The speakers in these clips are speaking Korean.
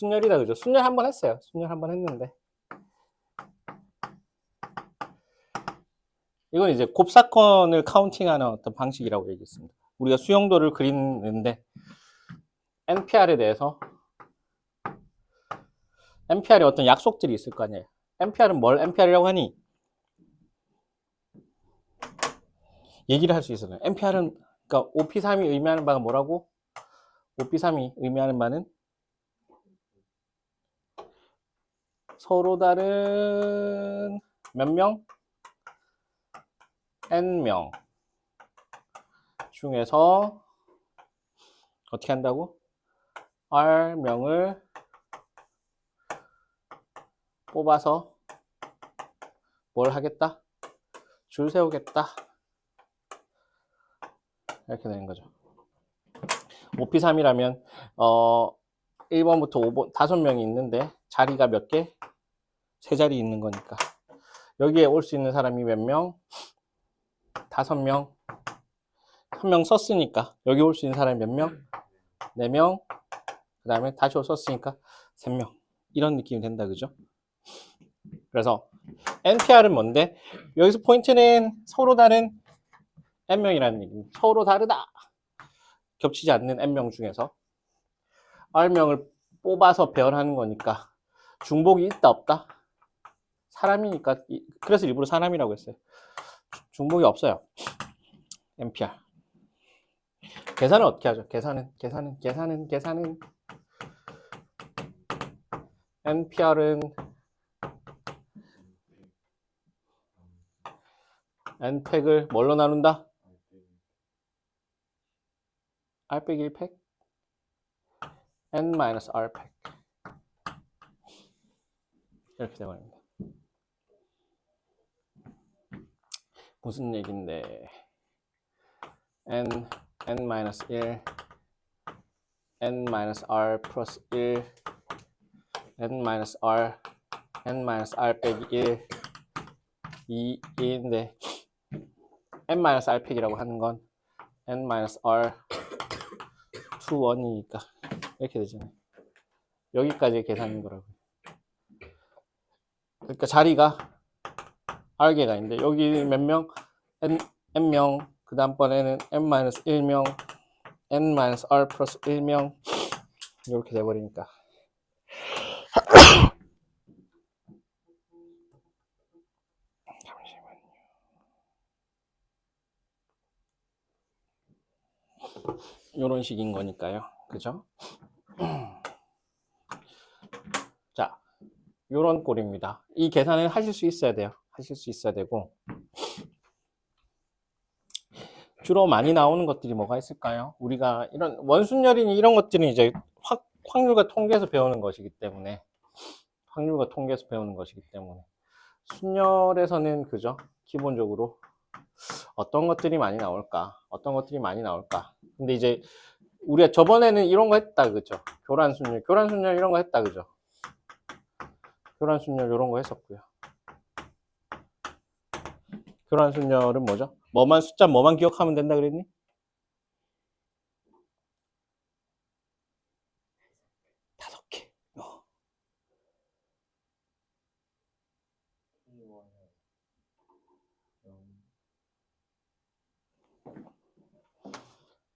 순열이다, 그죠? 순열 한번 했어요. 순열 한번 했는데. 이건 이제 곱사건을 카운팅하는 어떤 방식이라고 얘기했습니다. 우리가 수용도를 그리는데 NPR에 대해서 NPR에 어떤 약속들이 있을 거 아니에요. NPR은 뭘 NPR이라고 하니? 얘기를 할 수 있어요. NPR은 그러니까 OP3이 의미하는 바가 뭐라고? OP3이 의미하는 바는 서로 다른 몇 명? N명 중에서 어떻게 한다고? R명을 뽑아서 뭘 하겠다? 줄 세우겠다. 이렇게 되는 거죠. OP3이라면 1번부터 5번 5명이 있는데 자리가 몇 개? 3자리 있는 거니까 여기에 올 수 있는 사람이 몇 명? 5명. 1명 썼으니까 여기 올 수 있는 사람이 몇 명? 4명. 그 다음에 다시 썼으니까 3명. 이런 느낌이 된다, 그죠? 그래서 NPR은 뭔데? 여기서 포인트는 서로 다른 N명이라는 얘기입니다. 서로 다르다. 겹치지 않는 N명 중에서 R명을 뽑아서 배열하는 거니까 중복이 있다 없다? 사람이니까 그래서 일부러 사람이라고 했어요. 중복이 없어요. NPR. 계산은 어떻게 하죠? 계산은 NPR은 N팩을 뭘로 나눈다? R 빼기 1팩? N-R팩. 이렇게 되어버립니다. 무슨 얘기인데? N-1, N-R 플러스 1, N-R, N-R 빼기 1, 2인데 N-R 팩이라고 하는 건 N-R 2, 1이니까 이렇게 되잖아요. 여기까지의 계산인 거라고요. 그러니까 자리가 R개가 있는데 여기 몇 명? N명. 그 다음번에는 N-1명, N-R 플러스 1명 이렇게 돼버리니까 이런 식인 거니까요. 그죠? 자, 요런 꼴입니다. 이 계산을 하실 수 있어야 돼요. 하실 수 있어야 되고 주로 많이 나오는 것들이 뭐가 있을까요? 우리가 이런 원순열이니 이런 것들은 이제 확률과 통계에서 배우는 것이기 때문에 확률과 통계에서 배우는 것이기 때문에 순열에서는 그죠? 기본적으로 어떤 것들이 많이 나올까? 어떤 것들이 많이 나올까? 근데 이제 우리가 저번에는 이런 거 했다, 그죠? 교란순열 이런 거 했다, 그죠? 교란순열 이런 거 했었고요. 교란순열은 뭐죠? 숫자 뭐만 기억하면 된다 그랬니? 다섯 개.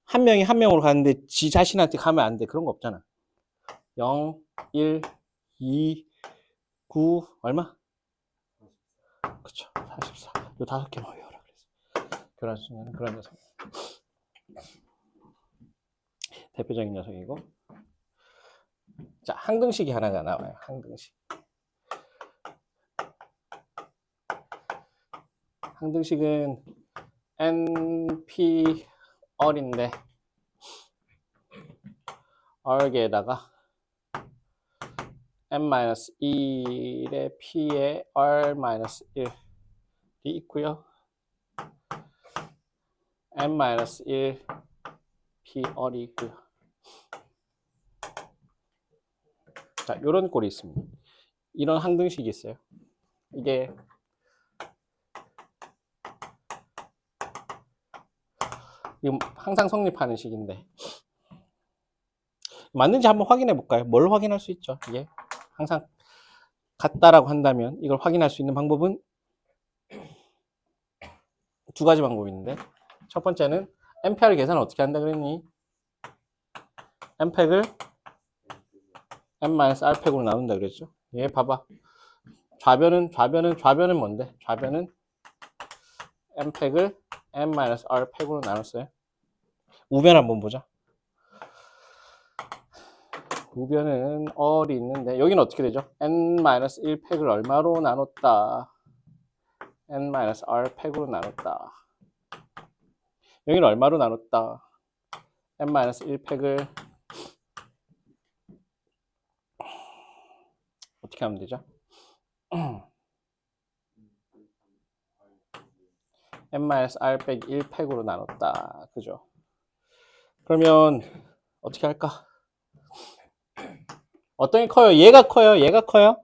한 명이 한 명으로 가는데 지 자신한테 가면 안 돼. 그런 거 없잖아. 0, 1, 2, 9, 얼마? 그쵸. 44. 요 5개만 외워라 그랬어. 교란순열은 그런 녀석. 대표적인 녀석이고. 자, 항등식이 하나가 나와요. 항등식. 항등식은 NP R인데 R에다가 N-1의 P에 R-1이 있고요. N-1 P R이 있고요. 자, 이런 꼴이 있습니다. 이런 항등식이 있어요. 이게 항상 성립하는 식인데 맞는지 한번 확인해 볼까요? 뭘 확인할 수 있죠? 이게 항상 같다라고 한다면 이걸 확인할 수 있는 방법은 두 가지 방법이 있는데, 첫 번째는 MPR 계산을 어떻게 한다 그랬니? M팩을 M-R팩으로 나눈다 그랬죠? 얘 봐봐. 좌변은 뭔데? 좌변은 M팩을 M-R팩으로 나눴어요. 우변 한번 보자. 우변은 얼이 있는데 여기는 어떻게 되죠? N-1팩을 얼마로 나눴다? N-R팩으로 나눴다. 여기는 얼마로 나눴다? N-1팩을 어떻게 하면 되죠? N-R-1팩으로 나눴다. 그죠? 그러면 어떻게 할까? 어떤 게 커요? 얘가 커요? 얘가 커요?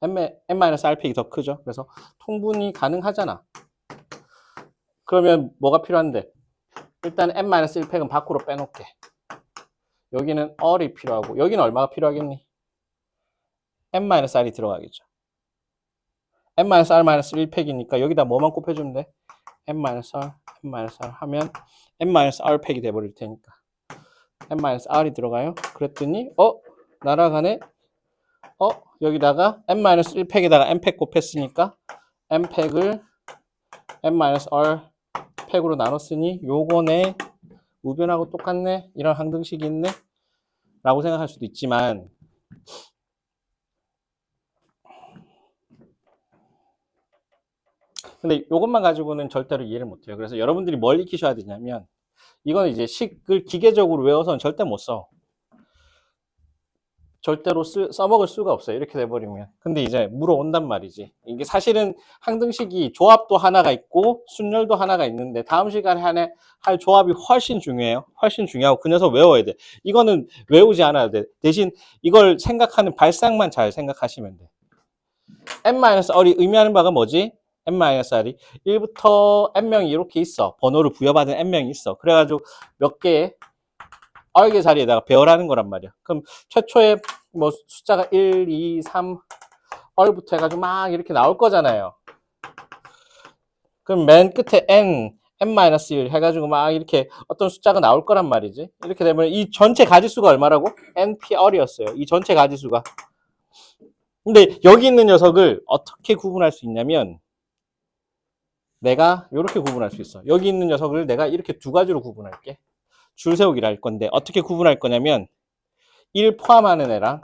N-R팩이 더 크죠? 그래서 통분이 가능하잖아. 그러면 뭐가 필요한데? 일단 N-1팩은 밖으로 빼놓게. 여기는 얼이 필요하고 여기는 얼마가 필요하겠니? N-R이 들어가겠죠. N-R-1팩이니까 여기다 뭐만 곱해주면 돼? N-R 하면 N-R팩이 돼버릴 테니까 N-R이 들어가요. 그랬더니 날아가네. 여기다가 N-1팩에다가 N팩 곱했으니까 N팩을 N-R팩으로 나눴으니 요거네. 우변하고 똑같네. 이런 항등식이 있네 라고 생각할 수도 있지만, 근데 이것만 가지고는 절대로 이해를 못해요. 그래서 여러분들이 뭘 익히셔야 되냐면, 이거는 이제 식을 기계적으로 외워서는 절대 못 써. 절대로 써먹을 수가 없어요. 이렇게 돼버리면. 근데 이제 물어온단 말이지. 이게 사실은 항등식이 조합도 하나가 있고 순열도 하나가 있는데 다음 시간에 할 조합이 훨씬 중요해요. 훨씬 중요하고 그 녀석 외워야 돼. 이거는 외우지 않아도 돼. 대신 이걸 생각하는 발상만 잘 생각하시면 돼. N-R이 의미하는 바가 뭐지? N-R이 1부터 N명이 이렇게 있어. 번호를 부여받은 N명이 있어. 그래가지고 몇 개의 얼개 자리에다가 배열하는 거란 말이야. 그럼 최초에 뭐 숫자가 1, 2, 3 얼부터 해가지고 막 이렇게 나올 거잖아요. 그럼 맨 끝에 n-1 해가지고 막 이렇게 어떤 숫자가 나올 거란 말이지. 이렇게 되면 이 전체 가지수가 얼마라고? npr이었어요. 이 전체 가지수가. 근데 여기 있는 녀석을 어떻게 구분할 수 있냐면 내가 이렇게 구분할 수 있어. 여기 있는 녀석을 내가 이렇게 두 가지로 구분할게. 줄 세우기를 할 건데 어떻게 구분할 거냐면 1 포함하는 애랑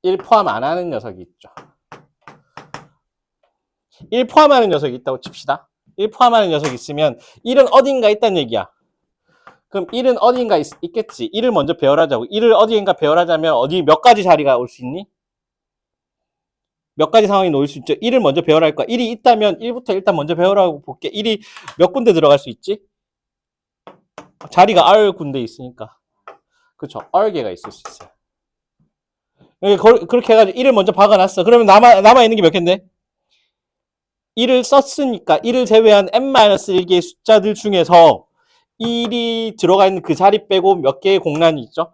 1 포함 안 하는 녀석이 있죠. 1 포함하는 녀석이 있다고 칩시다. 1 포함하는 녀석이 있으면 1은 어딘가 있다는 얘기야. 그럼 1은 어딘가 있겠지. 1을 먼저 배열하자고. 1을 어딘가 배열하자면 어디 몇 가지 자리가 올 수 있니? 몇 가지 상황이 놓일 수 있죠. 1을 먼저 배열할 거야. 1이 있다면 1부터 일단 먼저 배열하고 볼게. 1이 몇 군데 들어갈 수 있지? 자리가 R 군데 있으니까. 그쵸. R개가 있을 수 있어요. 그렇게 해가지고 1을 먼저 박아놨어. 그러면 남아있는 게 몇 개인데? 1을 썼으니까 1을 제외한 n-1개의 숫자들 중에서 1이 들어가 있는 그 자리 빼고 몇 개의 공란이 있죠?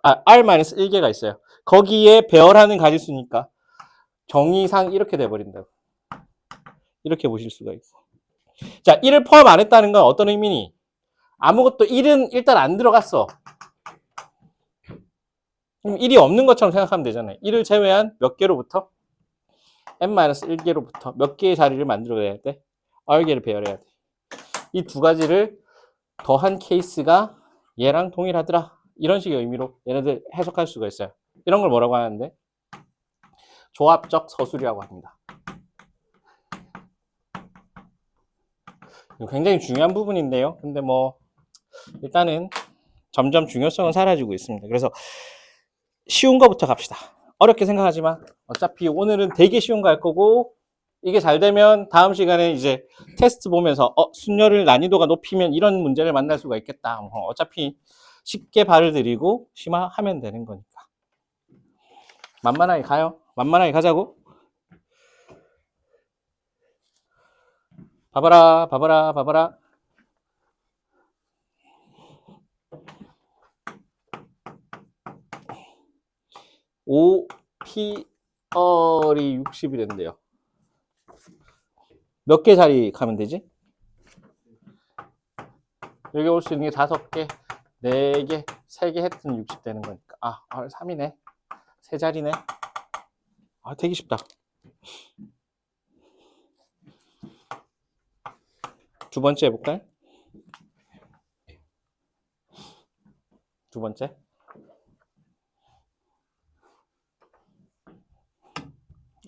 R-1개가 있어요. 거기에 배열하는 가지수니까 정의상 이렇게 돼버린다고. 이렇게 보실 수가 있고. 자, 1을 포함 안 했다는 건 어떤 의미니? 아무것도 1은 일단 안 들어갔어. 그럼 1이 없는 것처럼 생각하면 되잖아요. 1을 제외한 몇 개로부터? n-1개로부터 몇 개의 자리를 만들어야 돼? R개를 배열해야 돼. 이 두 가지를 더한 케이스가 얘랑 동일하더라. 이런 식의 의미로 얘네들 해석할 수가 있어요. 이런 걸 뭐라고 하는데? 조합적 서술이라고 합니다. 굉장히 중요한 부분인데요. 근데 뭐 일단은 점점 중요성은 사라지고 있습니다. 그래서 쉬운 거부터 갑시다. 어렵게 생각하지만 어차피 오늘은 되게 쉬운 거 할 거고 이게 잘 되면 다음 시간에 이제 테스트 보면서 순열을 난이도가 높이면 이런 문제를 만날 수가 있겠다. 어차피 쉽게 발을 들이고 심화하면 되는 거니까. 만만하게 가요. 만만하게 가자고. 봐봐라, 봐봐라, 봐봐라. 5P얼이 60이 된대요. 몇 개 자리 가면 되지? 여기 올 수 있는 게 5개, 4개, 3개 했더니 60 되는 거니까. 3이네. 3자리네. 되게 쉽다. 두 번째 해볼까요? 두 번째.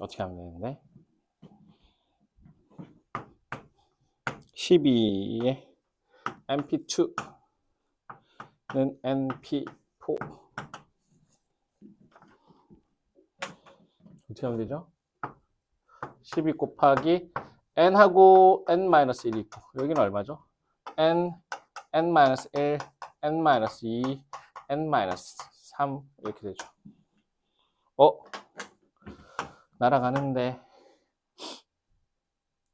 어떻게 하면 되는데? 12에 np2는 np4 어떻게 하면 되죠? 12 곱하기 n하고 n-1이 있고 여기는 얼마죠? n, n-1, n-2, n-3 이렇게 되죠. 날아가는데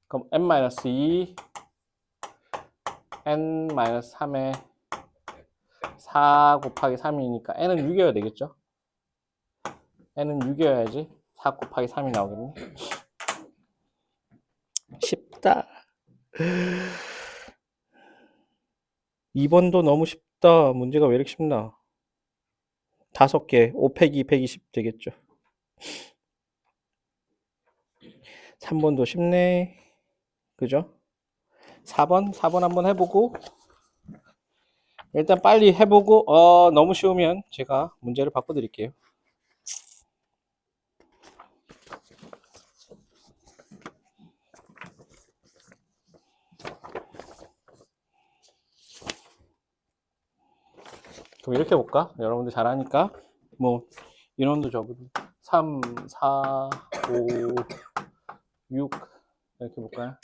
그럼 n-2 n-3에 4 곱하기 3이니까 n은 6이어야 되겠죠? n은 6이어야지 4 곱하기 3이 나오겠네. 쉽다. 2번도 너무 쉽다. 문제가 왜 이렇게 쉽나? 5개 5 빼기 120 되겠죠. 3번도 쉽네. 그죠? 4번 한번 해보고 일단 빨리 해보고 너무 쉬우면 제가 문제를 바꿔드릴게요. 그럼 이렇게 해볼까? 여러분들 잘하니까 뭐 인원도 적어도 3, 4, 5, 6 이렇게 볼까요?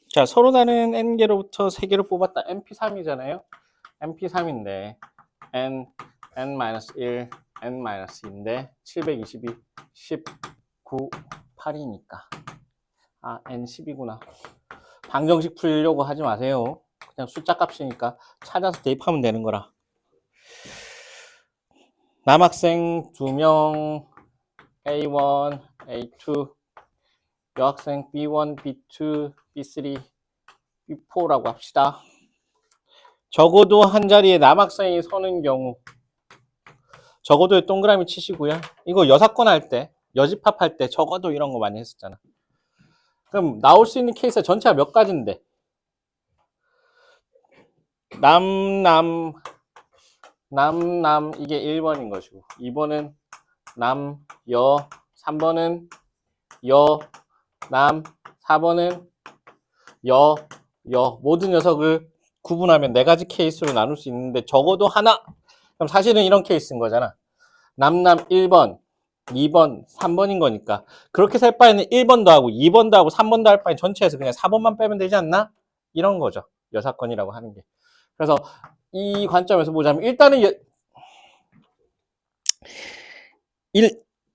자, 서로 다른 n개로부터 3개를 뽑았다. np3이잖아요. np3인데 n-1, n-2인데 722, 19, 8이니까 n10이구나. 방정식 풀려고 하지 마세요. 그냥 숫자 값이니까 찾아서 대입하면 되는 거라. 남학생 2명 A1, A2 여학생 B1, B2, B3, B4라고 합시다. 적어도 한 자리에 남학생이 서는 경우 적어도 동그라미 치시고요. 이거 여사건 할 때, 여집합 할 때 적어도 이런 거 많이 했었잖아. 그럼 나올 수 있는 케이스가 전체가 몇 가지인데 남 이게 1번인 것이고 2번은 남, 여, 3번은 여, 남, 4번은 여 모든 녀석을 구분하면 4가지 케이스로 나눌 수 있는데 적어도 하나. 그럼 사실은 이런 케이스인 거잖아. 남 1번, 2번, 3번인 거니까 그렇게 살 바에는 1번도 하고 2번도 하고 3번도 할 바에 전체에서 그냥 4번만 빼면 되지 않나? 이런 거죠. 여사건이라고 하는 게. 그래서 이 관점에서 보자면 일단은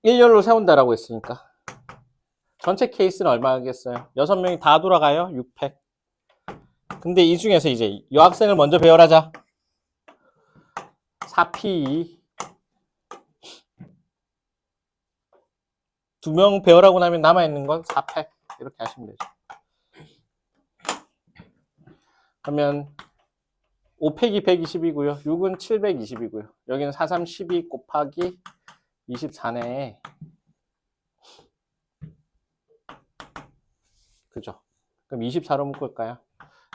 일렬로 세운다라고 했으니까. 전체 케이스는 얼마겠어요? 6명이 다 돌아가요? 6팩. 근데 이 중에서 이제 여학생을 먼저 배열하자. 4P 2명 배열하고 나면 남아있는 건 4팩. 이렇게 하시면 되죠. 그러면 5팩이 120이고요. 6은 720이고요. 여기는 4, 3, 12 곱하기 24네. 그죠? 그럼 24로 묶을까요?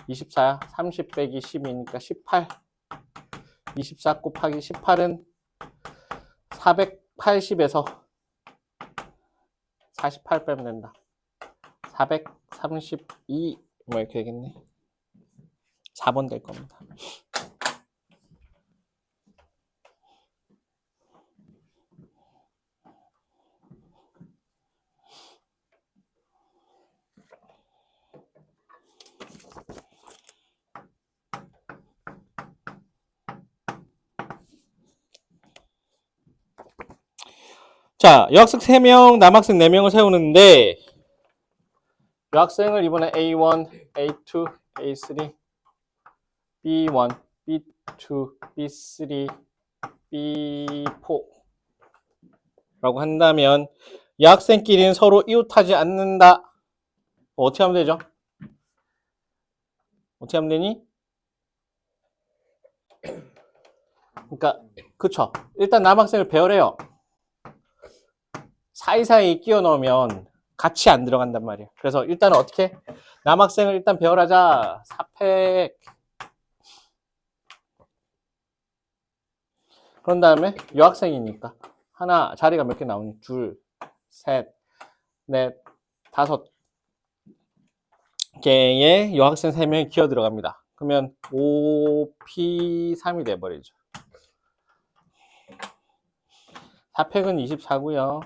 24, 30 빼기 10이니까 18. 24 곱하기 18은 480에서 48 빼면 된다. 432, 뭐 이렇게 되겠네. 4번 될 겁니다. 자, 여학생 3명, 남학생 4명을 세우는데 여학생을 이번에 A1, A2, A3, B1, B2, B3, B4 라고 한다면 여학생끼리는 서로 이웃하지 않는다. 어떻게 하면 되죠? 어떻게 하면 되니? 그러니까 그쵸. 일단 남학생을 배열해요. 사이사이 끼워 넣으면 같이 안 들어간단 말이에요. 그래서 일단은 어떻게? 남학생을 일단 배열하자. 4팩. 그런 다음에 여학생이니까 하나 자리가 몇 개 나오니? 둘, 셋, 넷, 5개의 여학생 3명이 기어 들어갑니다. 그러면 5P3이 돼버리죠. 4팩은 24고요.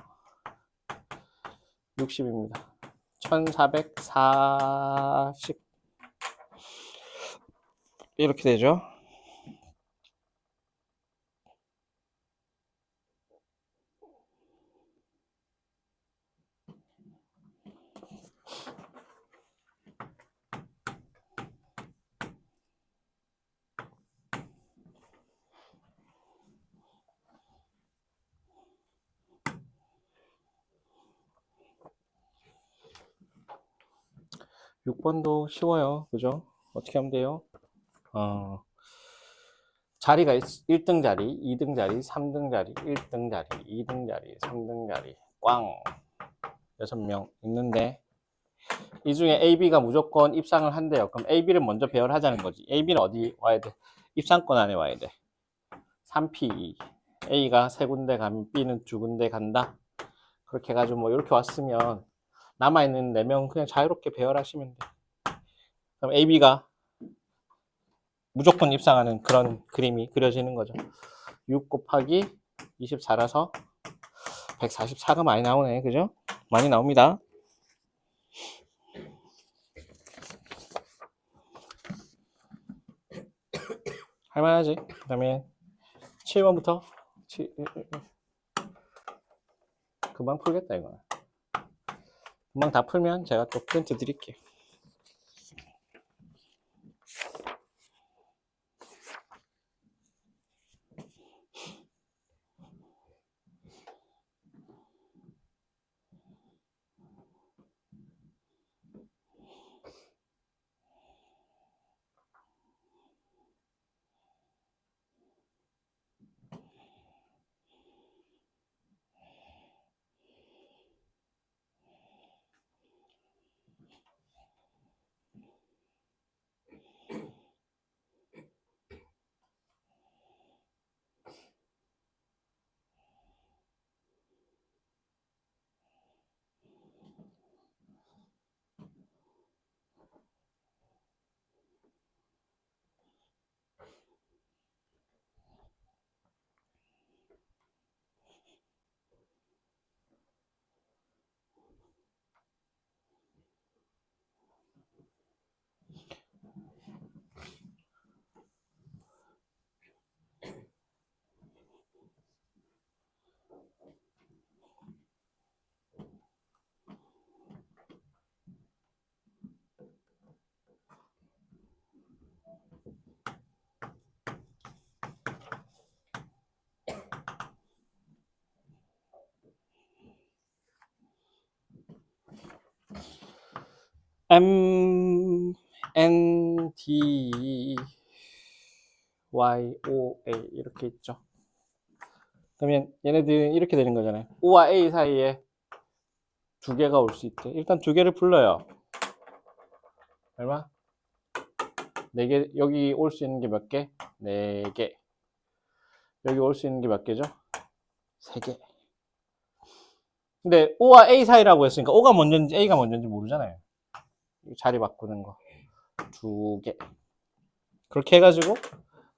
60입니다. 1440 이렇게 되죠. 육 번도 쉬워요. 그죠? 어떻게 하면 돼요? 자리가 1등 자리, 2등 자리, 3등 자리, 1등 자리, 2등 자리, 3등 자리, 꽝 6명 있는데 이 중에 AB가 무조건 입상을 한대요. 그럼 AB를 먼저 배열하자는 거지. AB는 어디 와야 돼? 입상권 안에 와야 돼. 3P A가 3군데 가면 B는 2군데 간다. 그렇게 해가지고 뭐 이렇게 왔으면 남아있는 4명 그냥 자유롭게 배열하시면 돼. 그럼 AB가 무조건 입상하는 그런 그림이 그려지는 거죠. 6 곱하기 24라서 144가 많이 나오네. 그죠? 많이 나옵니다. 할만하지? 그 다음에 7번부터 금방 풀겠다 이거는. 금방 다 풀면 제가 또 프린트 드릴게요. M, N, D, Y, O, A 이렇게 있죠. 그러면 얘네들은 이렇게 되는 거잖아요. O와 A 사이에 두 개가 올 수 있대. 일단 두 개를 불러요. 얼마? 4개. 여기 올 수 있는 게 몇 개? 4개. 여기 올 수 있는 게 몇 개죠? 3개. 근데 O와 A 사이라고 했으니까 O가 먼저인지 A가 먼저인지 모르잖아요. 자리 바꾸는 거. 2개. 그렇게 해가지고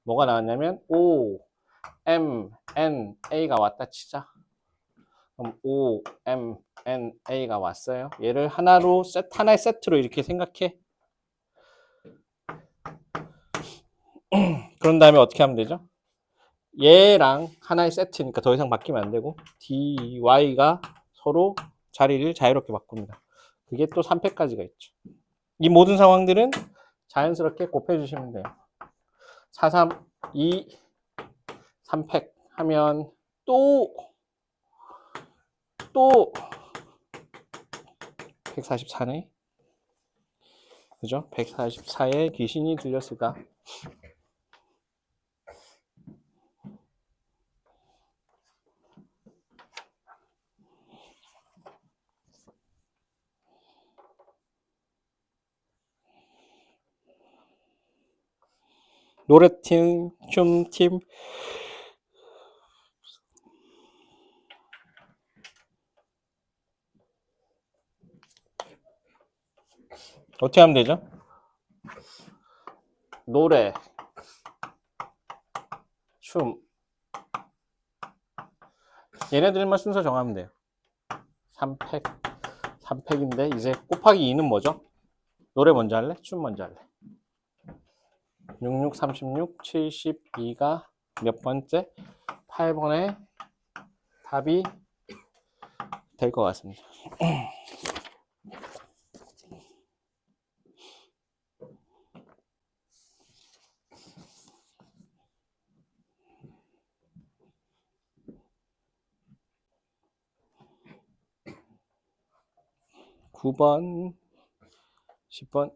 뭐가 나왔냐면 O, M, N, A가 왔다 치자. 그럼 O, M, N, A가 왔어요. 얘를 하나의 세트로 이렇게 생각해. 그런 다음에 어떻게 하면 되죠? 얘랑 하나의 세트니까 더 이상 바뀌면 안 되고 D, Y가 서로 자리를 자유롭게 바꿉니다. 그게 또 3팩까지가 있죠. 이 모든 상황들은 자연스럽게 곱해주시면 돼요. 4, 3, 2, 3팩 하면 또 144네. 그죠? 144에 귀신이 들렸을까? 노래팀, 춤팀, 어떻게 하면 되죠? 노래, 춤. 얘네들만 순서 정하면 돼요. 3팩인데 이제 곱하기 2는 뭐죠? 노래 먼저 할래? 춤 먼저 할래? 66, 36, 72가 몇 번째? 8번에 답이 될 것 같습니다. 9번, 10번.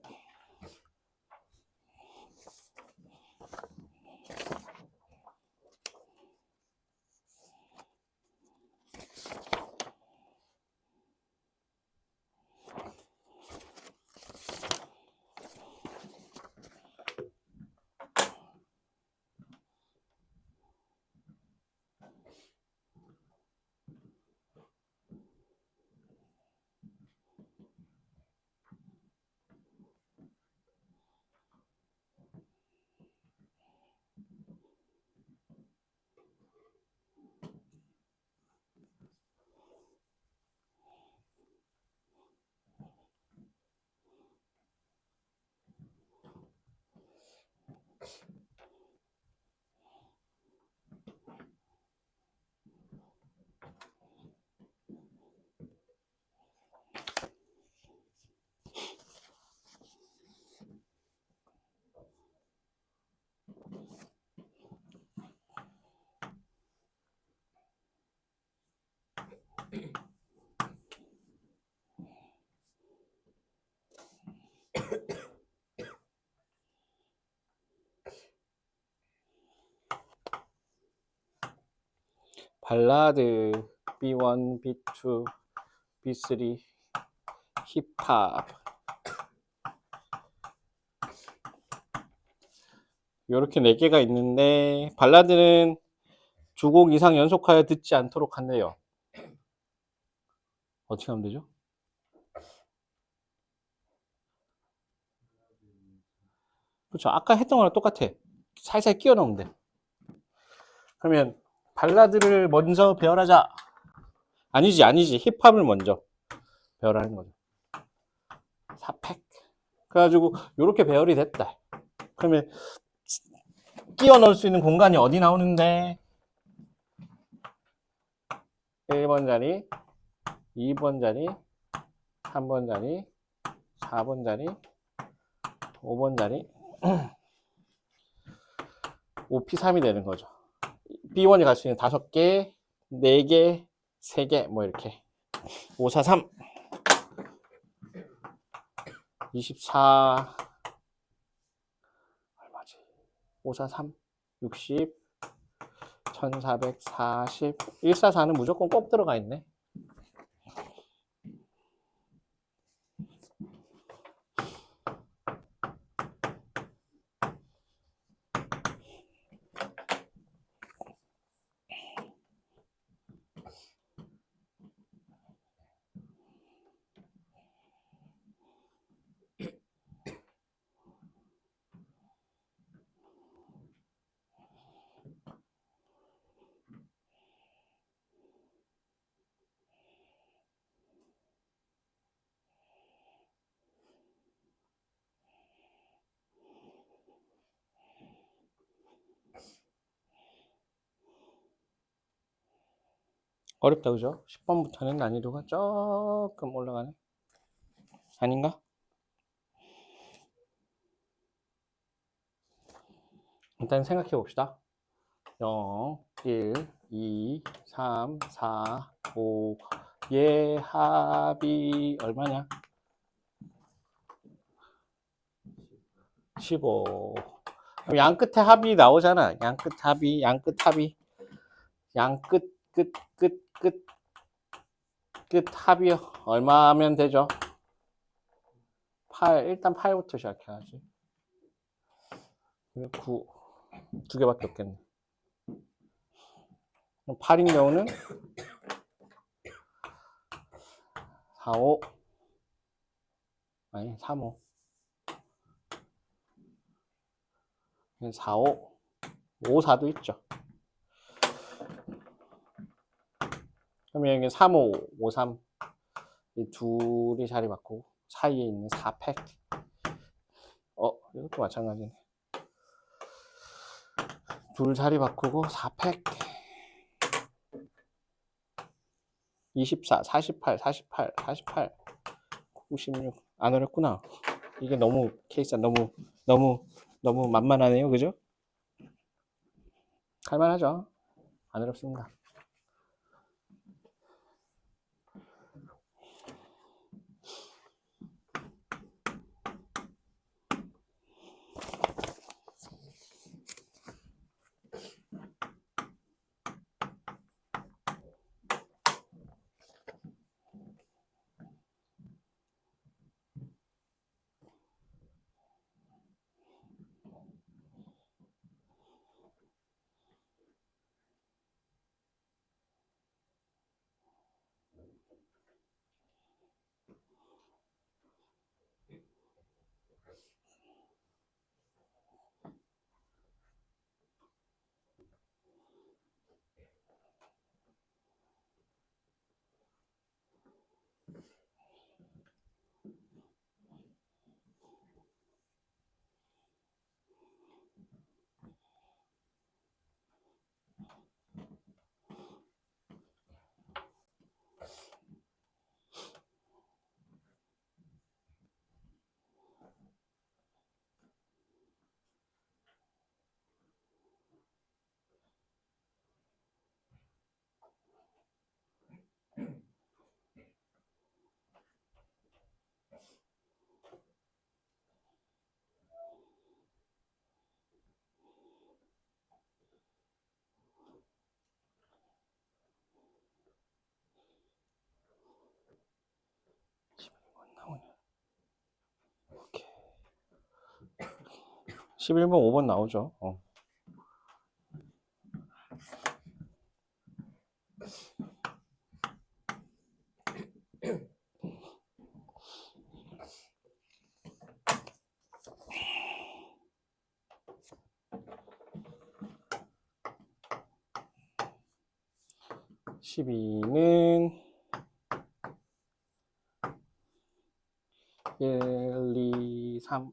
발라드 B1, B2, B3, 힙합 이렇게 4개가 있는데 발라드는 2곡 이상 연속하여 듣지 않도록 한대요. 어떻게 하면 되죠? 그렇죠. 아까 했던 거랑 똑같아. 살살 끼워 넣으면 돼. 그러면 발라드를 먼저 배열하자. 아니지. 힙합을 먼저 배열하는 거죠. 4팩. 그래가지고 이렇게 배열이 됐다. 그러면 끼워 넣을 수 있는 공간이 어디 나오는데? 1번 자리, 2번 자리, 3번 자리, 4번 자리, 5번 자리, OP3이 되는 거죠. B1이 갈 수 있는 5개, 4개, 3개, 뭐 이렇게. 5, 4, 3. 24 얼마지? 543 60 1440 144는 무조건 꼭 들어가 있네. 어렵다 그죠? 10번부터는 난이도가 조금 올라가네. 아닌가? 일단 생각해 봅시다. 0, 1, 2, 3, 4, 5. 얘 합이 얼마냐? 15. 그럼 양 끝에 합이 나오잖아. 양 끝 합이, 양 끝 합이. 양 끝, 끝 합이 얼마면 되죠? 8. 일단 8부터 시작해야지. 9. 두 개밖에 없겠네. 8인 경우는 4, 5. 아니, 3, 5. 4, 5. 5, 4도 있죠. 그러면 여기 3, 5, 5, 3. 이 둘이 자리 바꾸고 사이에 있는 4팩. 이것도 마찬가지네. 둘 자리 바꾸고 4팩. 24, 48, 48, 48, 96. 안 어렵구나. 이게 너무 케이스가 너무 만만하네요. 그죠? 할만하죠? 안 어렵습니다. 오케이. 11번 5번 나오죠. 12는 1, 2, 3.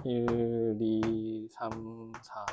1, 2, 3, 4.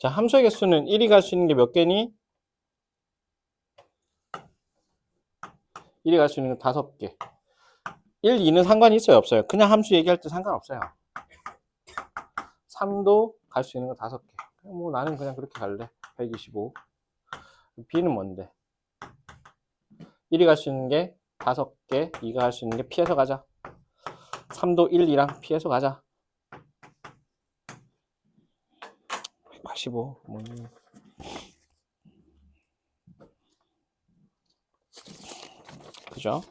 자, 함수의 개수는 1이 갈 수 있는 게 몇 개니? 1이 갈 수 있는 게 5개. 1, 2는 상관이 있어요? 없어요? 그냥 함수 얘기할 때 상관없어요. 3도 갈 수 있는 거 5개. 뭐 나는 그냥 그렇게 갈래. 125. B는 뭔데? 1이 갈 수 있는 게 5개, 2가 갈 수 있는 게 피해서 가자. 3도 1, 2랑 피해서 가자. 185. 그죠?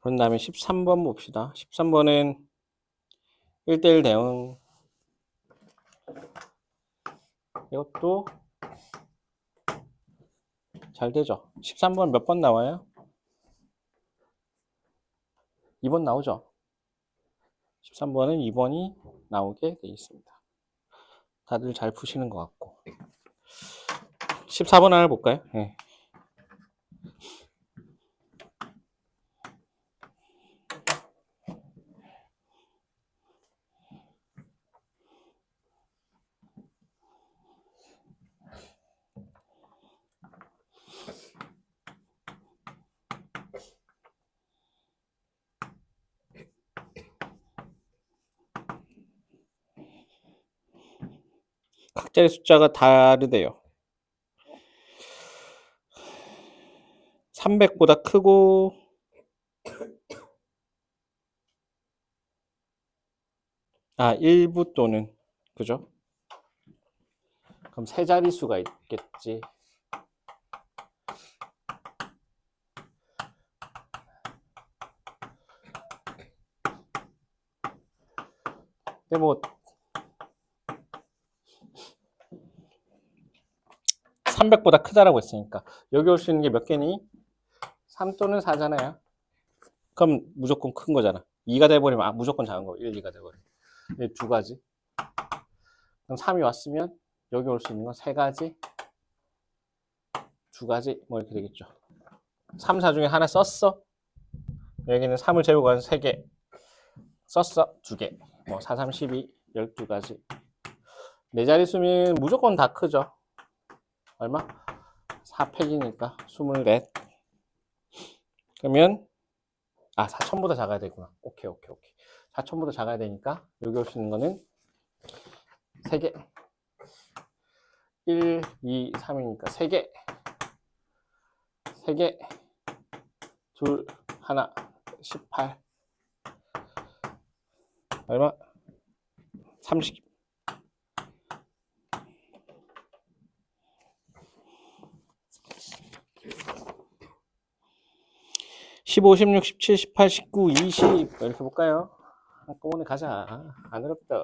그런 다음에 13번 봅시다. 13번은 1대1 대응. 이것도 잘 되죠. 13번 몇 번 나와요? 2번 나오죠. 13번은 2번이 나오게 되어 있습니다. 다들 잘 푸시는 것 같고. 14번 하나 볼까요? 네. 각자의 숫자가 다르대요. 300보다 크고 1부 또는 그죠? 그럼 세 자릿수가 있겠지. 근데 뭐 300보다 크다라고 했으니까 여기 올 수 있는 게 몇 개니? 3 또는 4잖아요. 그럼 무조건 큰 거잖아. 2가 돼버리면 무조건 작은 거. 1, 2가 돼버리면. 두 가지. 그럼 3이 왔으면 여기 올 수 있는 건 3가지, 2가지 뭐 이렇게 되겠죠. 3, 4 중에 하나 썼어. 여기는 3을 재우고 가서 3개 썼어. 2개. 뭐 4, 3, 12, 12가지. 네 자릿수면 무조건 다 크죠. 얼마? 4팩이니까 24. 그러면 4천보다 작아야 되구나. 오케이. 4천보다 작아야 되니까 여기 올 수 있는 거는 3개. 1, 2, 3이니까 3개. 3개. 둘, 하나, 18. 얼마? 30. 15, 16, 17, 18, 19, 20 이렇게 볼까요? 한꺼번에 가자. 안 어렵다.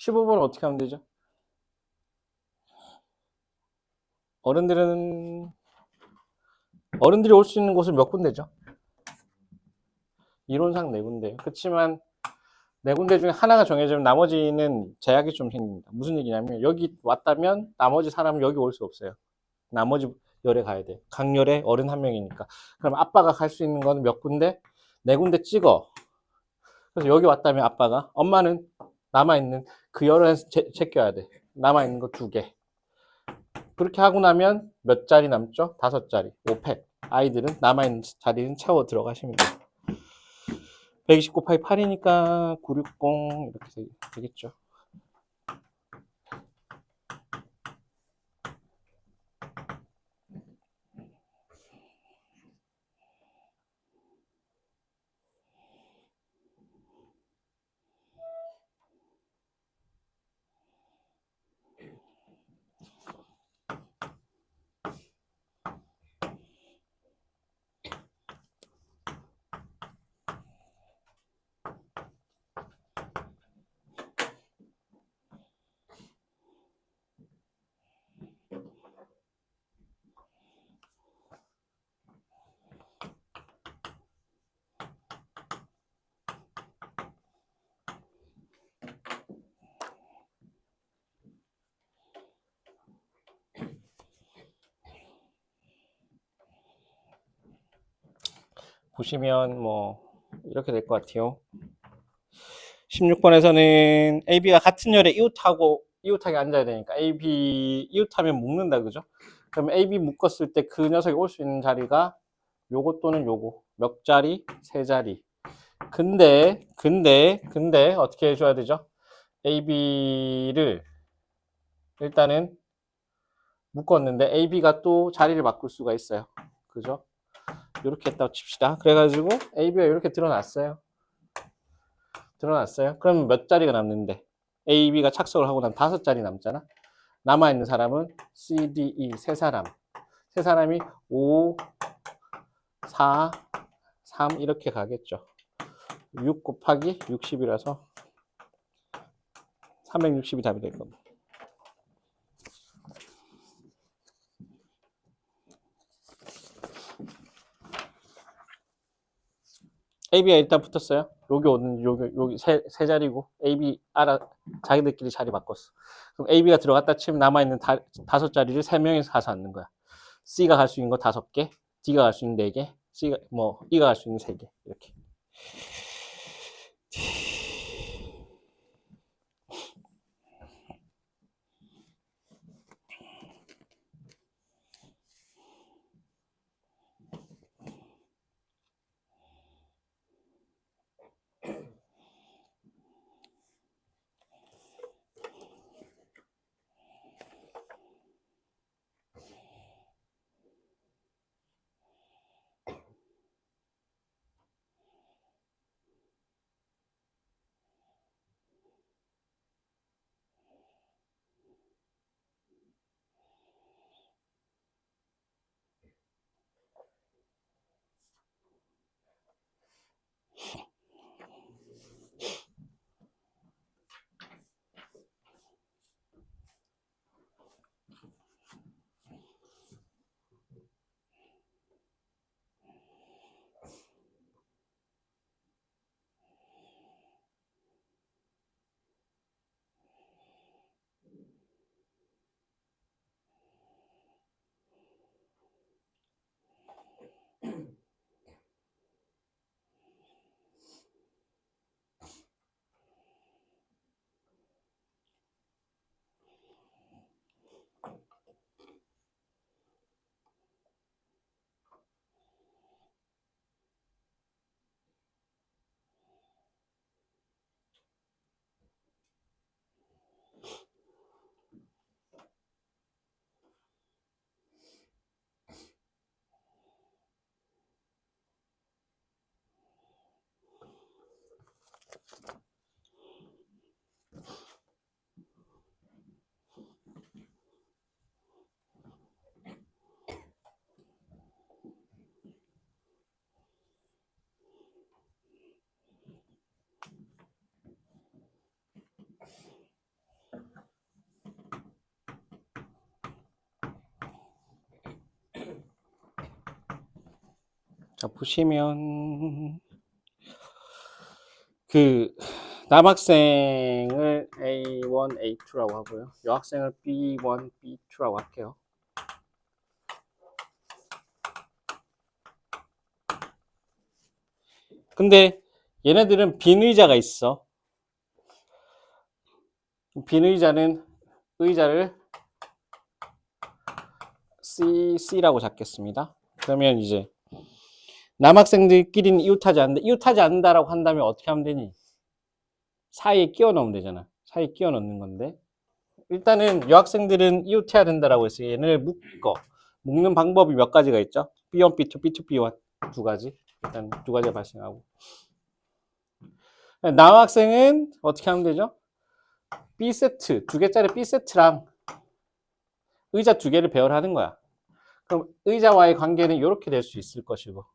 15번은 어떻게 하면 되죠? 어른들이 올 수 있는 곳은 몇 군데죠? 이론상 네 군데예요. 그렇지만 네 군데 중에 하나가 정해지면 나머지는 제약이 좀 생깁니다. 무슨 얘기냐면 여기 왔다면 나머지 사람은 여기 올 수 없어요. 나머지 열에 가야 돼요. 각 열에 어른 한 명이니까. 그럼 아빠가 갈 수 있는 거는 몇 군데? 네 군데 찍어. 그래서 여기 왔다면 아빠가, 엄마는 남아있는 그 열에서 제껴야 돼. 남아있는 거 두 개. 그렇게 하고 나면 몇 자리 남죠? 5자리. 5팩. 아이들은 남아있는 자리는 채워 들어가시면 돼요. 120 곱하기 8이니까 960 이렇게 되겠죠. 보시면 뭐 이렇게 될 것 같아요. 16번에서는 AB가 같은 열에 이웃하게 앉아야 되니까 AB 이웃하면 묶는다 그죠? 그럼 AB 묶었을 때 그 녀석이 올 수 있는 자리가 요거 또는 요거 몇 자리? 세 자리. 근데 어떻게 해줘야 되죠? AB를 일단은 묶었는데 AB가 또 자리를 바꿀 수가 있어요. 그죠? 이렇게 했다고 칩시다. 그래가지고 AB가 이렇게 드러났어요. 그럼 몇 자리가 남는데? AB가 착석을 하고 난 5자리 남잖아. 남아있는 사람은 C, D, E 세 사람. 세 사람이 5, 4, 3 이렇게 가겠죠. 6 곱하기 60이라서 360이 답이 될 겁니다. AB가 일단 붙었어요. 여기 오는 여기 세 자리고 AB 자기들끼리 자리 바꿨어. 그럼 AB가 들어갔다 치면 남아있는 5자리를 3명이서 가서 앉는 거야. C가 갈 수 있는 거 5개, D가 갈 수 있는 4개, E가 갈 수 있는 3개 이렇게. 자, 보시면 그 남학생을 A1, A2라고 하고요. 여학생을 B1, B2라고 할게요. 근데 얘네들은 빈 의자가 있어. 빈 의자는 의자를 C라고 잡겠습니다. 그러면 이제 남학생들끼리는 이웃하지 않는다. 이웃하지 않는다라고 한다면 어떻게 하면 되니? 사이에 끼워 넣으면 되잖아. 사이에 끼워 넣는 건데. 일단은 여학생들은 이웃해야 된다라고 했어요. 얘네를 묶어. 묶는 방법이 몇 가지가 있죠. B1, B2, B2, B1 두 가지. 일단 두 가지가 발생하고. 남학생은 어떻게 하면 되죠? B세트, 두 개짜리 B세트랑 의자 두 개를 배열하는 거야. 그럼 의자와의 관계는 이렇게 될 수 있을 것이고,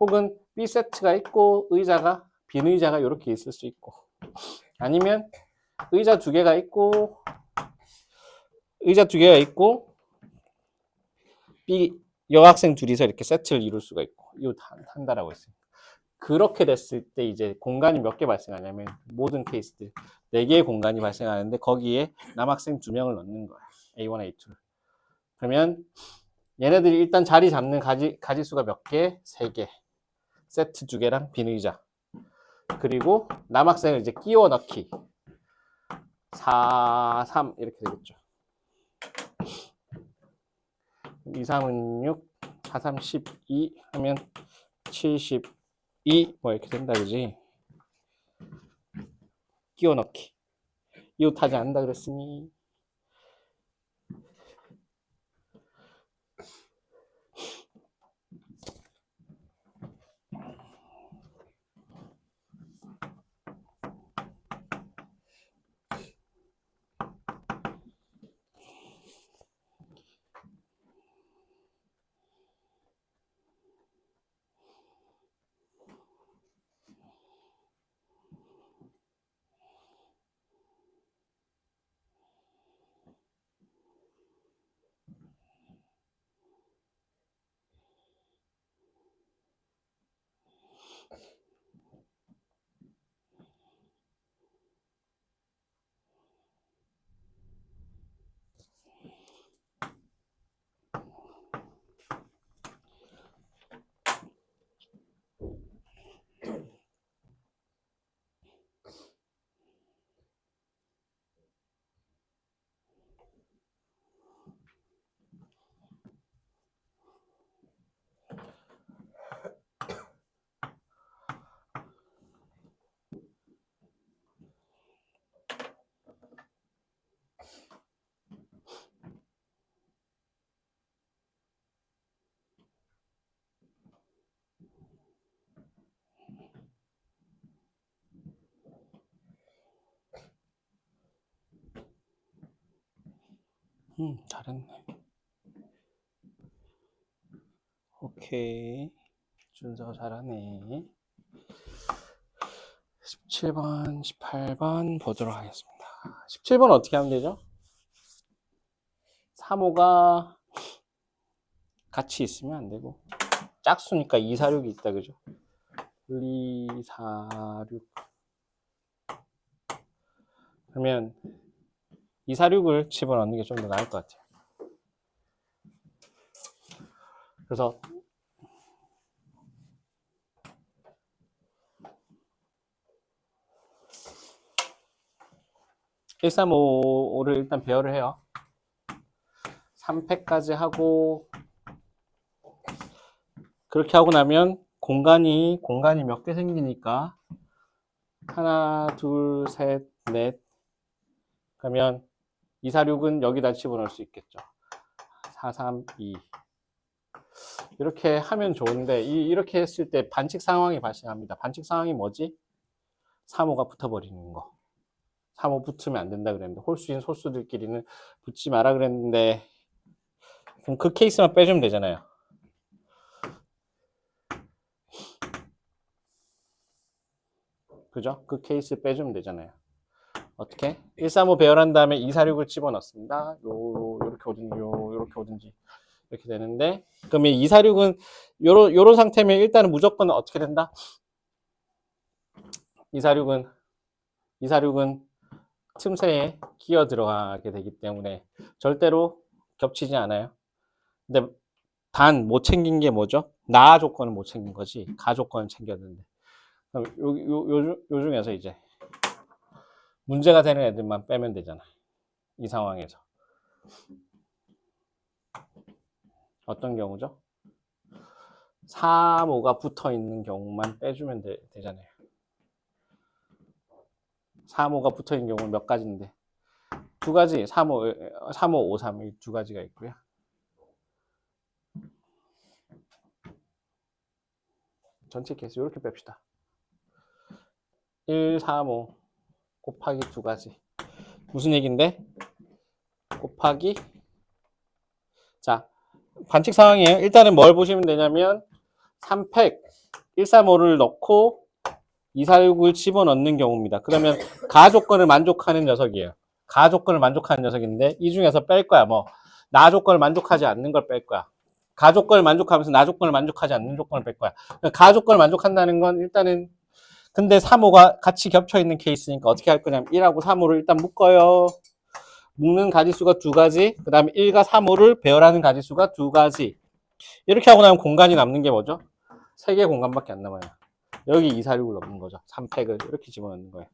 혹은 B세트가 있고 의자가 빈 의자가 이렇게 있을 수 있고, 아니면 의자 두 개가 있고 B 여학생 둘이서 이렇게 세트를 이룰 수가 있고 이웃한다라고 했어요. 그렇게 됐을 때 이제 공간이 몇 개 발생하냐면 모든 케이스들 4개의 공간이 발생하는데 거기에 남학생 2명을 넣는 거야. A1, A2를. 그러면 얘네들이 일단 자리 잡는 가지수가 몇 개? 3개. 세트 2개랑 빈 의자. 그리고 남학생을 이제 끼워 넣기. 4, 3 이렇게 되겠죠. 2, 3은 6, 4, 3, 12 하면 72 뭐 이렇게 된다 그지? 끼워 넣기. 이웃하지 않는다 그랬으니 잘했네. 오케이. 준서 잘하네. 17번, 18번 보도록 하겠습니다. 17번 어떻게 하면 되죠? 3호가 같이 있으면 안 되고 짝수니까 2, 4, 6이 있다 그죠? 2, 4, 6 그러면 2, 4, 6을 집어넣는 게 좀 더 나을 것 같아요. 그래서 1, 3, 5를 일단 배열을 해요. 3팩까지 하고 그렇게 하고 나면 공간이 몇 개 생기니까 하나, 둘, 셋, 넷 그러면 2, 4, 6은 여기다 집어넣을 수 있겠죠. 4, 3, 2 이렇게 하면 좋은데 이렇게 했을 때 반칙 상황이 발생합니다. 반칙 상황이 뭐지? 3호가 붙어버리는 거. 3호 붙으면 안 된다 그랬는데 홀수인 소수들끼리는 붙지 마라 그랬는데 그럼 그 케이스만 빼주면 되잖아요. 그죠? 그 케이스 빼주면 되잖아요. 어떻게? 1, 3, 5 배열한 다음에 2, 4, 6을 집어넣습니다. 요렇게 오든지 요렇게 오든지 이렇게 되는데, 그러면 246은 요런 상태면 일단은 무조건 어떻게 된다? 246은 틈새에 끼어 들어가게 되기 때문에 절대로 겹치지 않아요. 근데 단 못 챙긴 게 뭐죠? 나 조건은 못 챙긴 거지 가 조건은 챙겼는데, 그럼 요 중에서 이제 문제가 되는 애들만 빼면 되잖아. 이 상황에서 어떤 경우죠? 4, 5가 붙어 있는 경우만 빼주면 되잖아요. 4, 5가 붙어 있는 경우는 몇 가지인데, 두 가지, 3, 5, 5, 3, 이 두 가지가 있고요. 전체 케이스 이렇게 뺍시다. 1, 3, 5 곱하기 두 가지. 무슨 얘기인데? 곱하기, 자, 관측 상황이에요. 일단은 뭘 보시면 되냐면 3팩 135를 넣고 246을 집어넣는 경우입니다. 그러면 가 조건을 만족하는 녀석이에요. 가 조건을 만족하는 녀석인데 이 중에서 뺄 거야. 뭐 나 조건을 만족하지 않는 걸 뺄 거야. 가 조건을 만족하면서 나 조건을 만족하지 않는 조건을 뺄 거야. 가 조건을 만족한다는 건 일단은, 근데 3호가 같이 겹쳐 있는 케이스니까 어떻게 할 거냐면 1하고 3호를 일단 묶어요. 묶는 가지수가 두 가지, 그 다음에 1과 3호를 배열하는 가지수가 두 가지. 이렇게 하고 나면 공간이 남는 게 뭐죠? 3개 공간밖에 안 남아요. 여기 246을 넣는 거죠. 3팩을 이렇게 집어넣는 거예요.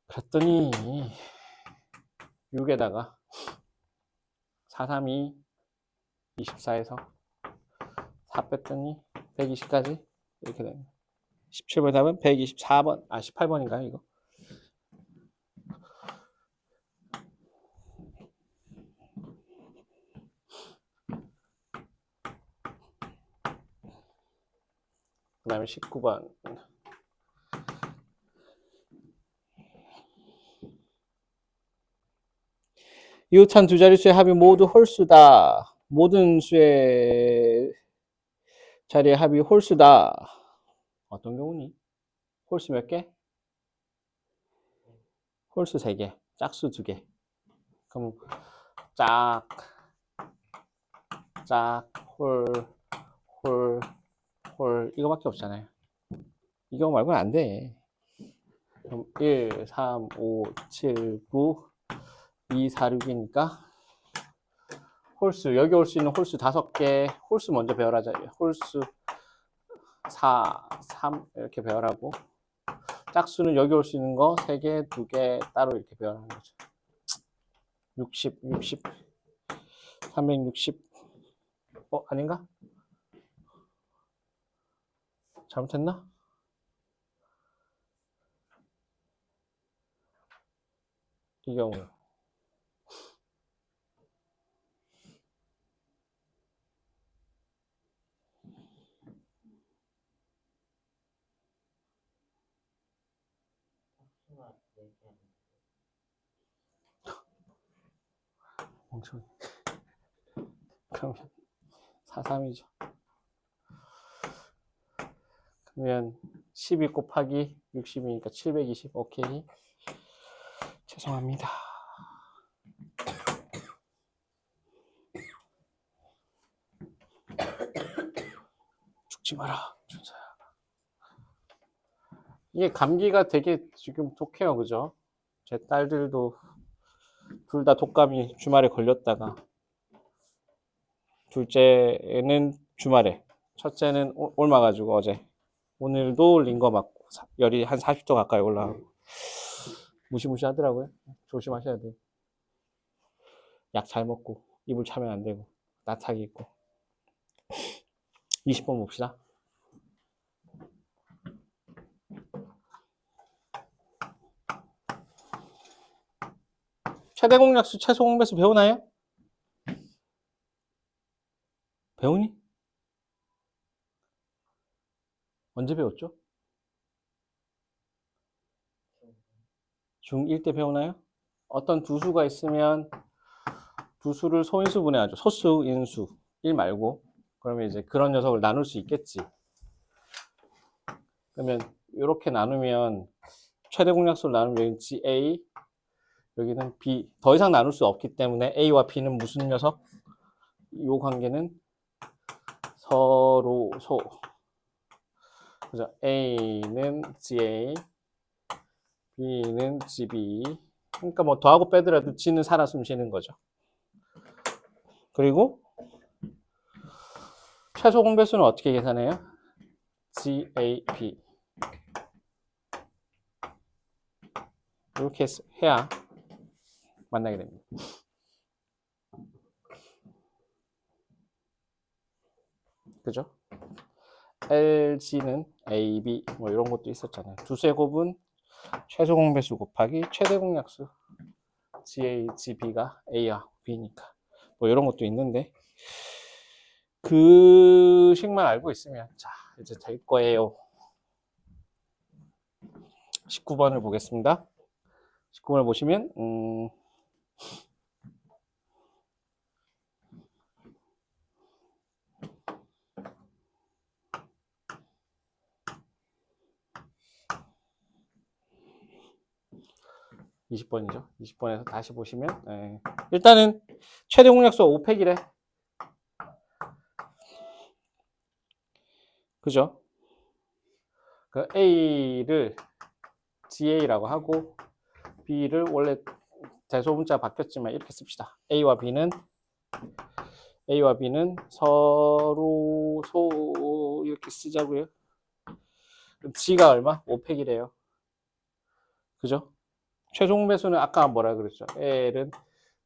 그랬더니 6에다가 4, 3, 2, 24에서 4 뺐더니 120까지 이렇게 됩니다. 17번 답은 124번, 18번인가요, 이거? 그 다음에 19번. 이웃한 두 자릿수의 합이 모두 홀수다. 모든 수의 자리의 합이 홀수다. 어떤 경우니? 홀수 몇 개? 홀수 3개, 짝수 2개. 그럼 짝, 홀, 홀, 홀 이거밖에 없잖아요. 이 경우 말고는 안 돼. 그럼 1, 3, 5, 7, 9, 2, 4, 6이니까 홀수, 여기 올 수 있는 홀수 5개, 홀수 먼저 배열하자. 홀수 4, 3 이렇게 배열하고, 짝수는 여기 올 수 있는 거 3개, 2개 따로 이렇게 배열하는 거죠. 60, 360. 아닌가? 잘못했나? 이 경우. 엄청. 그러면 43이죠. 그러면 12 곱하기 60이니까 720. 오케이. 죄송합니다. 죽지 마라, 준서야. 이게 감기가 되게 지금 독해요, 그죠? 제 딸들도 둘 다 독감이 주말에 걸렸다가, 둘째는 주말에, 첫째는 옮아가지고 어제, 오늘도 링거 맞고 열이 한 40도 가까이 올라가고 무시무시하더라고요. 조심하셔야 돼요. 약 잘 먹고 이불 차면 안 되고 나탁이 있고. 20번 봅시다. 최대 공약수, 최소 공배수 배우나요? 배우니? 언제 배웠죠? 중1 때 배우나요? 어떤 두 수가 있으면 두 수를 소인수분해하죠. 소수, 인수. 1 말고. 그러면 이제 그런 녀석을 나눌 수 있겠지. 그러면 이렇게 나누면 최대 공약수를 나누면 여기 A, 여기는 B. 더 이상 나눌 수 없기 때문에 A와 B는 무슨 녀석? 요 관계는 서로 소. 그죠? A는 GA, B는 GB. 그러니까 뭐 더하고 빼더라도 G는 살아 숨쉬는 거죠. 그리고 최소 공배수는 어떻게 계산해요? GAB. 이렇게 해야 만나게 됩니다. 그죠? LG는 AB 뭐 이런 것도 있었잖아요. 두세 곱은 최소 공배수 곱하기 최대 공약수 GA, GB가 A와 B니까 뭐 이런 것도 있는데 그 식만 알고 있으면 자 이제 될 거예요. 19번을 보겠습니다. 19번을 보시면 20번이죠. 20번에서 다시 보시면 일단은 최대 공약수가 5팩이래. 그죠? 그 A를 GA라고 하고 B를 원래 대소문자 바뀌었지만 이렇게 씁시다. A와 B는 서로 소 이렇게 쓰자고요. G가 얼마? 5팩이래요. 그죠? 최종 배수는 아까 뭐라 그랬죠? L은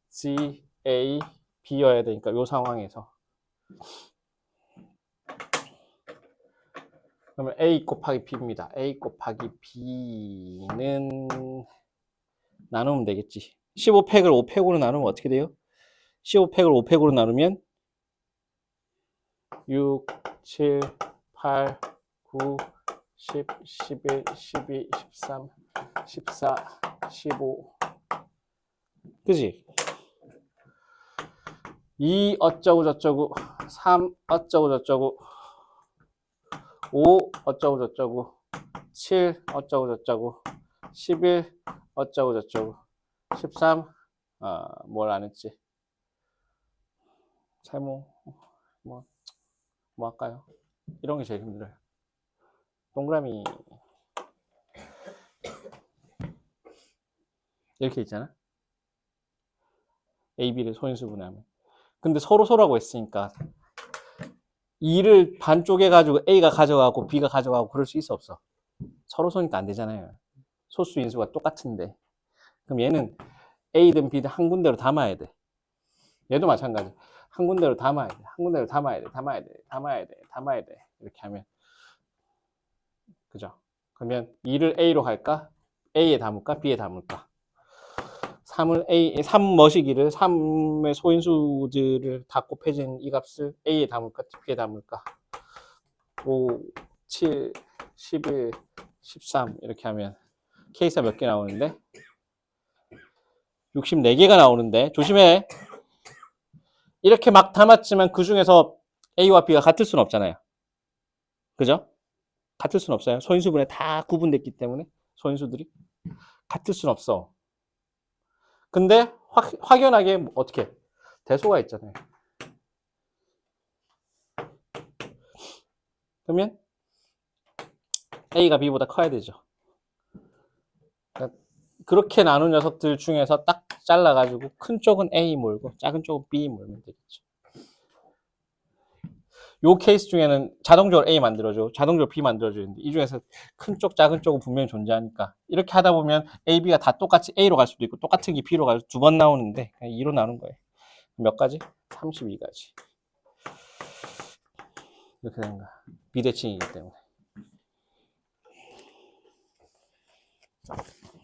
G, A, B여야 되니까 이 상황에서 그러면 A 곱하기 B입니다. A 곱하기 B는 나누면 되겠지. 15팩을 5팩으로 나누면 어떻게 돼요? 15팩을 5팩으로 나누면 6, 7, 8, 9, 10, 11, 12, 13, 14, 15 그지? 2 어쩌고 저쩌고 3 어쩌고 저쩌고 5 어쩌고 저쩌고 7 어쩌고 저쩌고 11 어쩌고 저쩌고 13 뭘 안 했지? 세모 뭐 할까요? 이런 게 제일 힘들어요. 동그라미 이렇게 있잖아. A, B를 소인수분해하면. 근데 서로라고 했으니까 2를 반 쪼개가지고 A가 가져가고 B가 가져가고 그럴 수 있어 없어? 서로소니까 안 되잖아요. 소수 인수가 똑같은데. 그럼 얘는 A든 B든 한 군데로 담아야 돼. 얘도 마찬가지. 한 군데로 담아야 돼. 한 군데로 담아야 돼. 담아야 돼. 이렇게 하면. 그죠? 그러면 2를 A로 갈까? A에 담을까? B에 담을까? 3 머시기를 3의 소인수들을 다 곱해진 이 값을 A에 담을까? B에 담을까? 5, 7, 11, 13 이렇게 하면 케이스가 몇 개 나오는데? 64개가 나오는데 조심해. 이렇게 막 담았지만 그 중에서 A와 B가 같을 수는 없잖아요. 그죠? 같을 수는 없어요. 소인수분해 다 구분됐기 때문에 소인수들이 같을 수는 없어. 근데 확연하게 어떻게 대소가 있잖아요. 그러면 A가 B보다 커야 되죠. 그러니까 그렇게 나눈 녀석들 중에서 딱 잘라가지고 큰 쪽은 A 몰고 작은 쪽은 B 몰면 되겠죠. 요 케이스 중에는 자동적으로 A 만들어줘, 자동적으로 B 만들어주는데 이 중에서 큰 쪽, 작은 쪽은 분명히 존재하니까 이렇게 하다 보면 A, B가 다 똑같이 A로 갈 수도 있고 똑같은 게 B로 가서 두 번 나오는데 2로 나눈 거예요. 몇 가지? 32가지. 이렇게 되는 거야. 비대칭이기 때문에.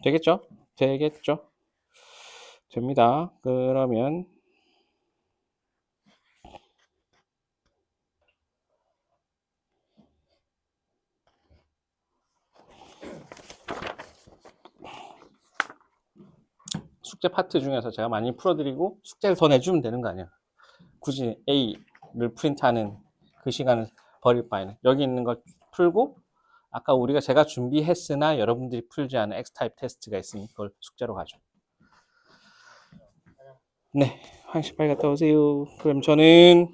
되겠죠? 되겠죠? 됩니다. 그러면 숙제 파트 중에서 제가 많이 풀어드리고 숙제를 더 내주면 되는 거 아니야. 굳이 A를 프린트하는 그 시간을 버릴 바에는 여기 있는 걸 풀고 아까 제가 준비했으나 여러분들이 풀지 않은 X타입 테스트가 있으니 그걸 숙제로 가죠. 네. 1시 빨리 갔다 오세요. 그럼 저는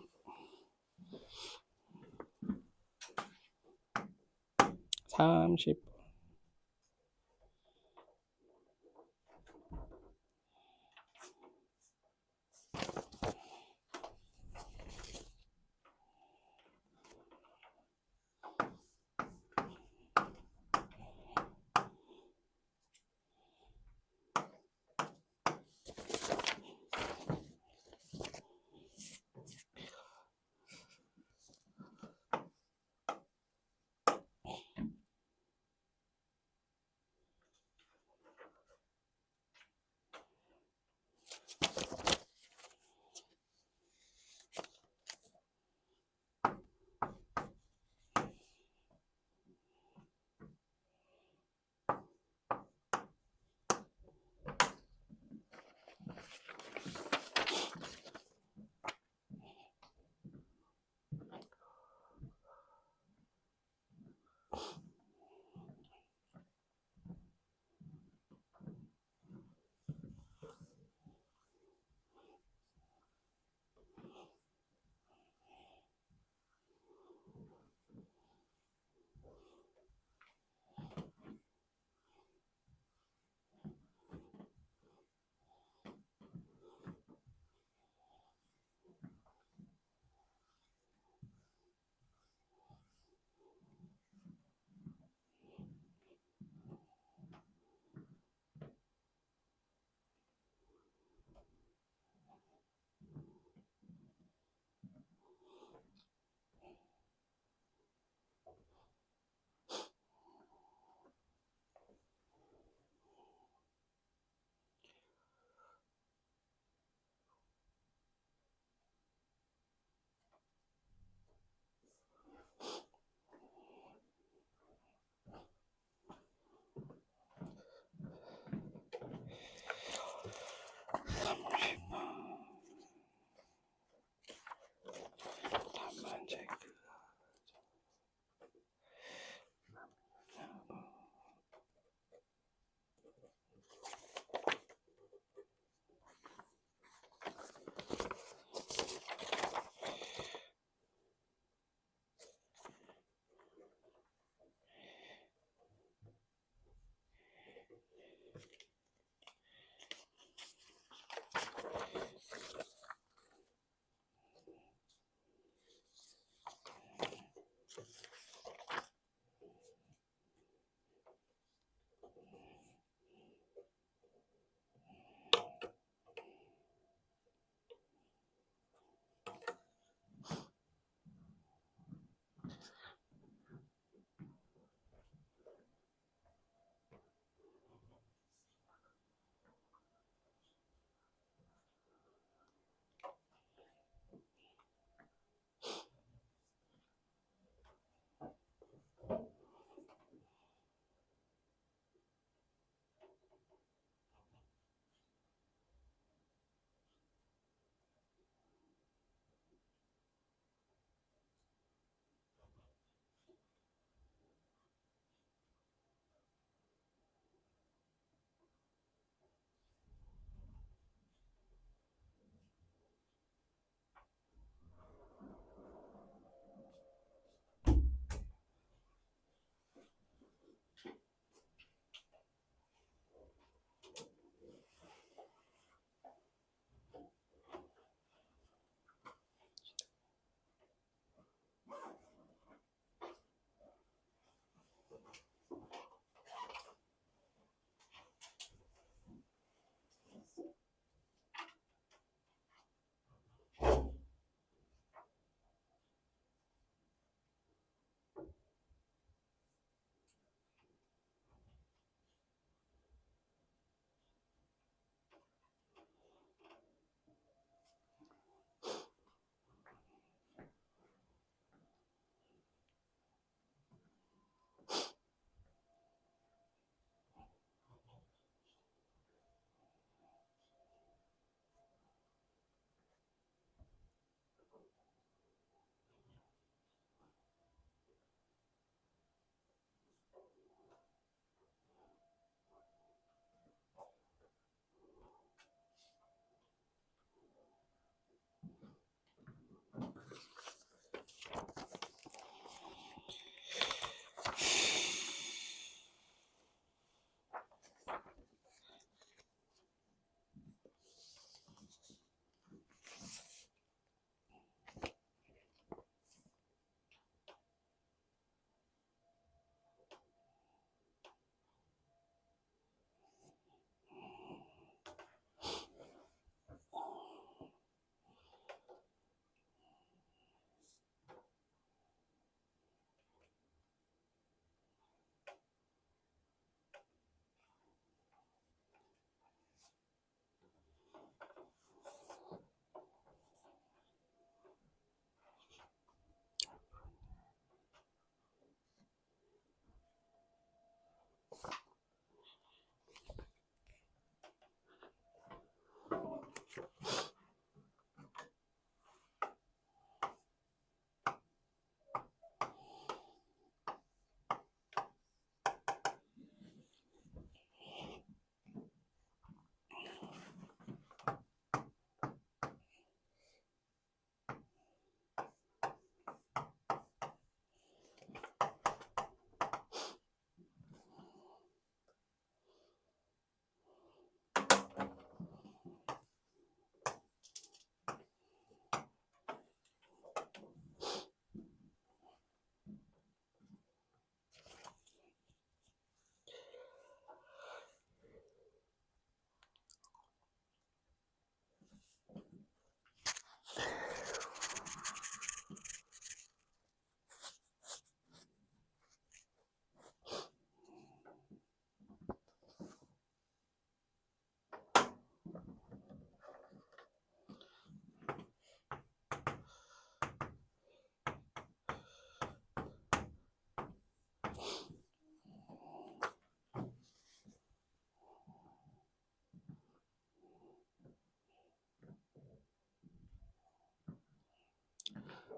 30.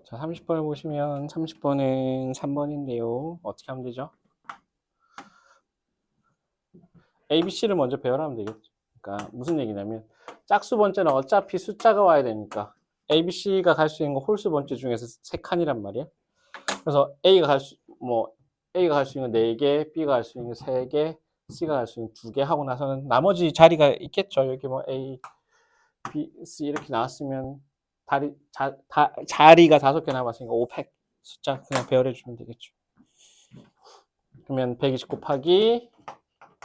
자, 30번을 보시면 30번은 3번인데요. 어떻게 하면 되죠? A, B, C를 먼저 배열하면 되겠죠. 그러니까 무슨 얘기냐면 짝수 번째는 어차피 숫자가 와야 되니까 A, B, C가 갈 수 있는 거 홀수 번째 중에서 3칸이란 말이야. 그래서 A가 갈 수 있는 4개, B가 갈 수 있는 3개, C가 갈 수 있는 2개 하고 나서는 나머지 자리가 있겠죠. 여기 뭐 A, B, C 이렇게 나왔으면 자리가 5개 남았으니까 500 숫자 그냥 배열해 주면 되겠죠. 그러면 120 곱하기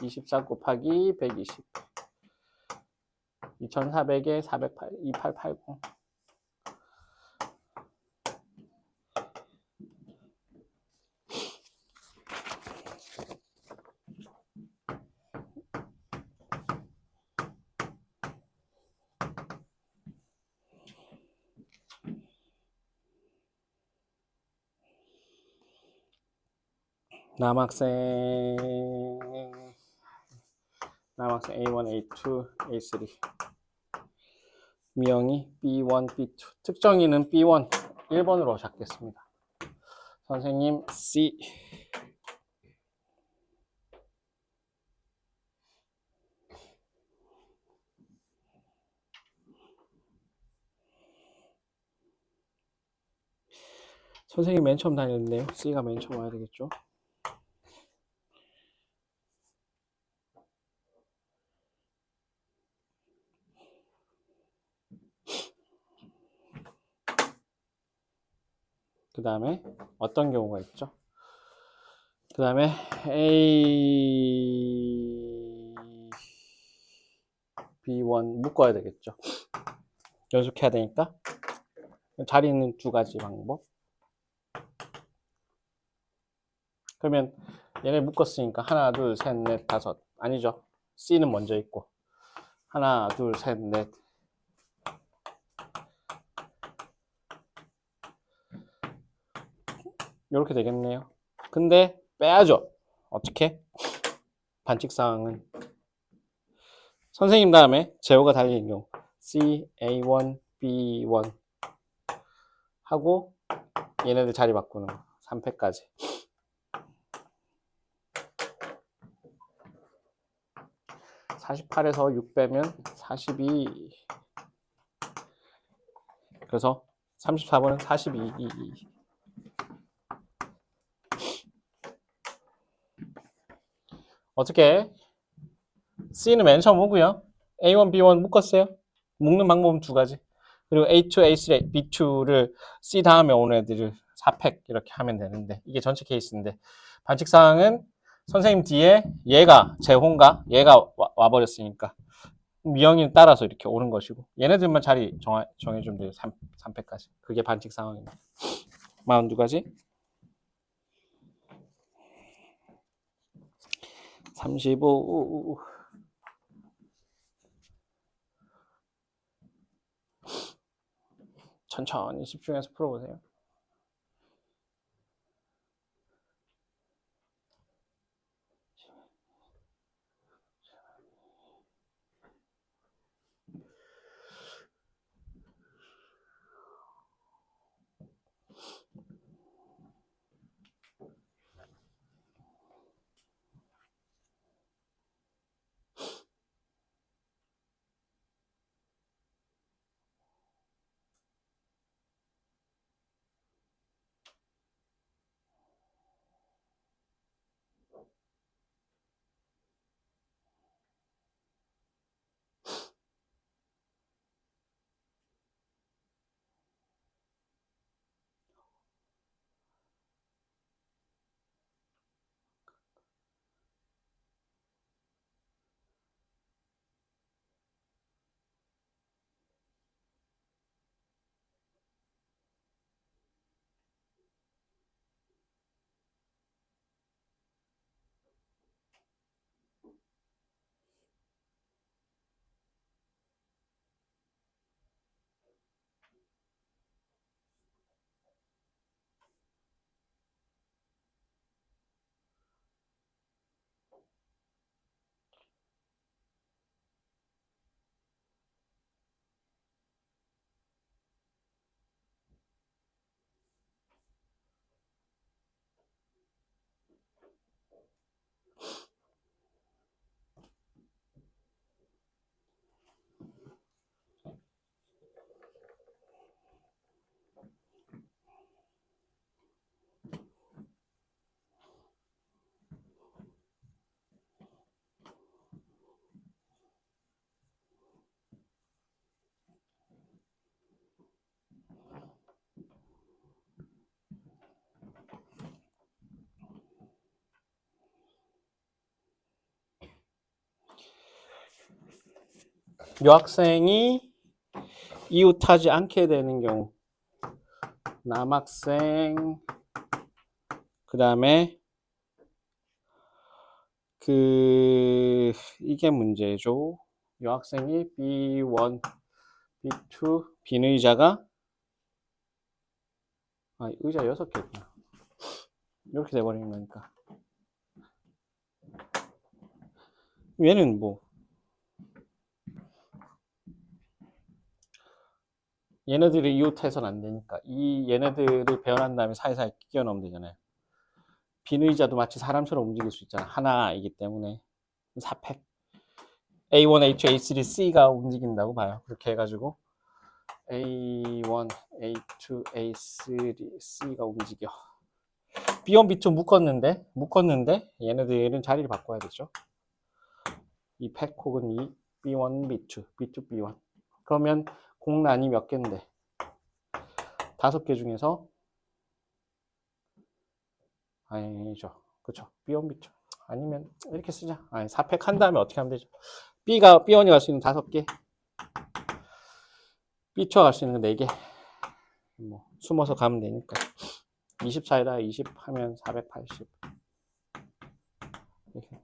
24 곱하기 120 2400에 408 2880 남학생 A1, A2, A3 미영이 B1, B2 특정인은 B1 1번으로 잡겠습니다. 선생님 C 선생님 맨 처음 다녔는데요. C가 맨 처음 와야 되겠죠. 그 다음에 어떤 경우가 있죠? 그 다음에 A, B1 묶어야 되겠죠. 연속해야 되니까 자리 있는 2가지 방법. 그러면 얘네 묶었으니까 하나, 둘, 셋, 넷, 다섯 아니죠. C는 먼저 있고 하나, 둘, 셋, 넷 이렇게 되겠네요. 근데 빼야죠. 어떻게? 반칙사항은 선생님 다음에 제호가 달린 경우 C, A1, B1 하고 얘네들 자리 바꾸는 거 3패까지 48에서 6 빼면 42 그래서 34번은 42 어떻게? C는 맨 처음 오고요. A1, B1 묶었어요. 묶는 방법은 2가지. 그리고 A2, A3, B2를 C 다음에 오는 애들을 4팩 이렇게 하면 되는데 이게 전체 케이스인데 반칙사항은 선생님 뒤에 얘가 제호인가? 얘가 와버렸으니까 미영이는 따라서 이렇게 오는 것이고 얘네들만 자리 정해주면 돼요. 3팩까지. 그게 반칙사항입니다. 42가지 35 천천히 집중해서 풀어보세요. 여학생이 이웃하지 않게 되는 경우, 남학생, 그 다음에 이게 문제죠. 여학생이 B1, B2, B는 의자가 의자 6개구나. 이렇게 돼버리는 거니까. 얘는 뭐 얘네들이 이웃해서는 안 되니까 얘네들을 배열한 다음에 사이사이 끼워 넣으면 되잖아요. B는 의자도 마치 사람처럼 움직일 수 있잖아. 하나이기 때문에 4팩 A1, A2, A3, C가 움직인다고 봐요. 그렇게 해가지고 A1, A2, A3, C가 움직여. B1, B2 묶었는데 얘네들은 자리를 바꿔야겠죠. 이 팩 혹은 이 B1, B2, B2, B1. 그러면 공란이 몇 개인데? 5개 중에서 아니죠. 그쵸. B1, B2. 아니면 이렇게 쓰자. 4팩 한 다음에 어떻게 하면 되죠? B1이 갈 수 있는 5개, B2가 갈 수 있는 4개. 뭐 숨어서 가면 되니까. 24에다 20 하면 480. 이렇게.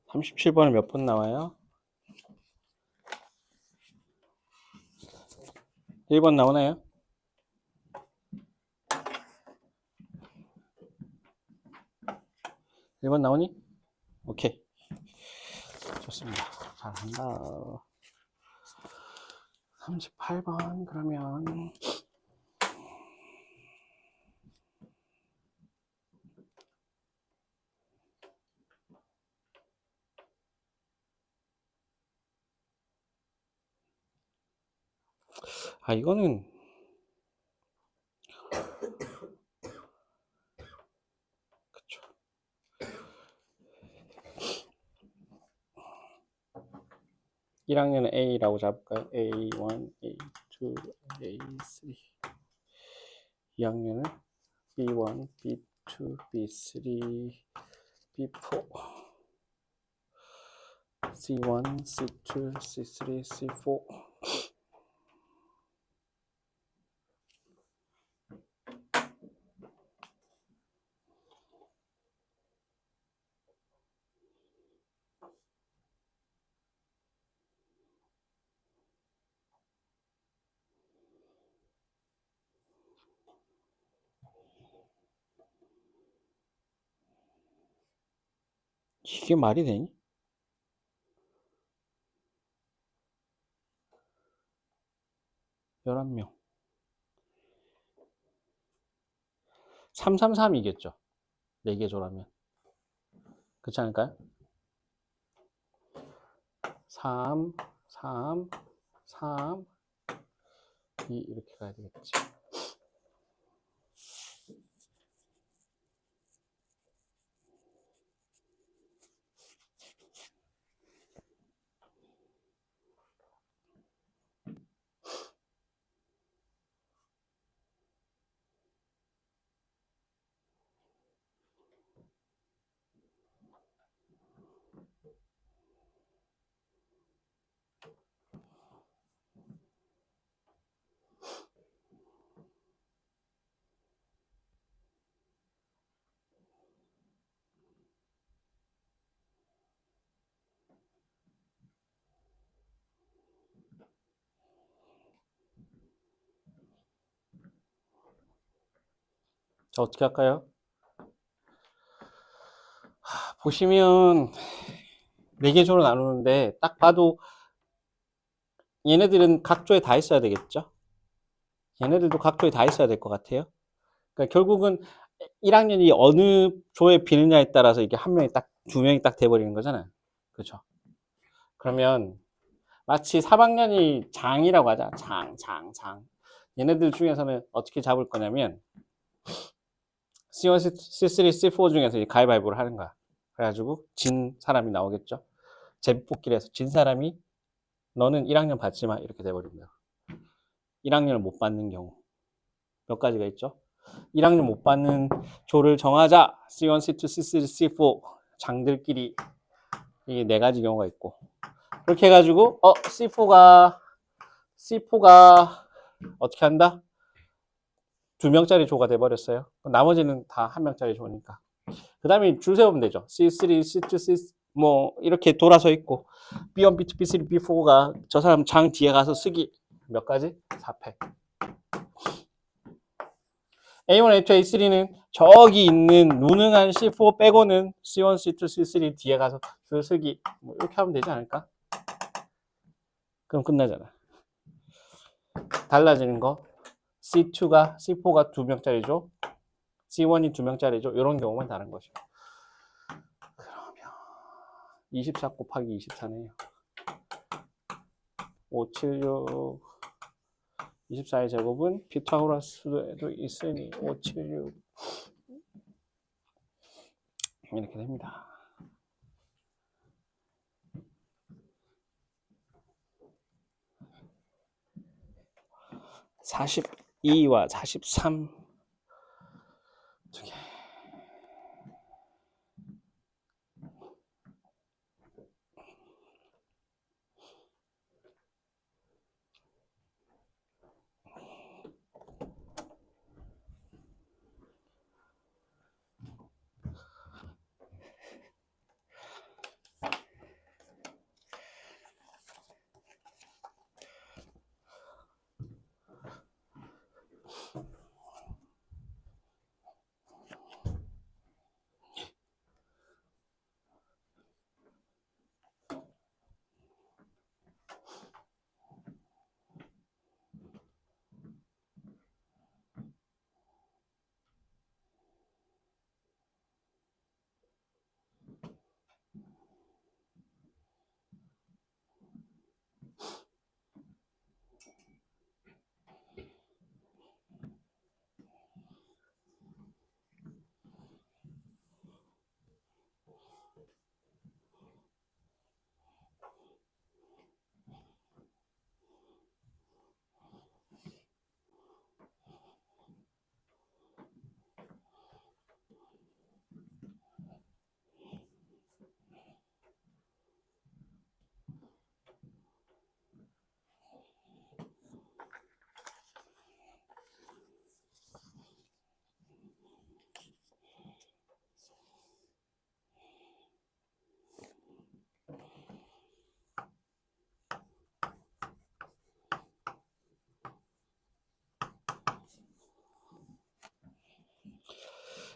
37번은 몇 번 나와요? 1번 나오나요? 1번 나오니? 오케이. 좋습니다. 잘한다. 38번 그러면 이거는 1학년은 A라고 잡을까요? A1, A2, A3. 2학년은 B1, B2, B3, B4, C1, C2, C3, C4. 이게 말이 되니? 11명. 333이겠죠. 4개 조라면. 그렇지 않을까요? 3, 3, 3, 2 이렇게 가야 되겠지. 자, 어떻게 할까요? 보시면 4개 조로 나누는데 딱 봐도 얘네들은 각 조에 다 있어야 되겠죠? 얘네들도 각 조에 다 있어야 될 것 같아요. 그러니까 결국은 1학년이 어느 조에 비느냐에 따라서 이게 한 명이 딱, 2명이 딱 돼버리는 거잖아요. 그렇죠? 그러면 마치 3학년이 장이라고 하자. 장. 얘네들 중에서는 어떻게 잡을 거냐면 C1, C3, C4 중에서 가위바위보를 하는 거야. 그래가지고 진 사람이 나오겠죠. 제비뽑기를 해서 진 사람이 너는 1학년 받지 마 이렇게 돼버립니다. 1학년을 못 받는 경우 몇 가지가 있죠. 1학년 못 받는 조를 정하자. C1, C2, C3, C4 장들끼리 이게 4가지 경우가 있고 그렇게 해가지고 C4가 어떻게 한다? 2명짜리 조가 돼버렸어요. 나머지는 다 1명짜리 조니까. 그 다음에 줄 세우면 되죠. C3, C2, C 뭐 이렇게 돌아서 있고 B1, B2, B3, B4가 저 사람 장 뒤에 가서 쓰기 몇 가지? 4팩. A1, A2, A3는 저기 있는 무능한 C4 빼고는 C1, C2, C3 뒤에 가서 줄 쓰기 뭐 이렇게 하면 되지 않을까? 그럼 끝나잖아. 달라지는 거 C4가 2명짜리죠. C1이 2명짜리죠. 이런 경우만 다른 것이고. 그러면 24 곱하기 24네요. 576 24의 제곱은 피타고라스에도 있으니 576 이렇게 됩니다. 42와 43 두 개.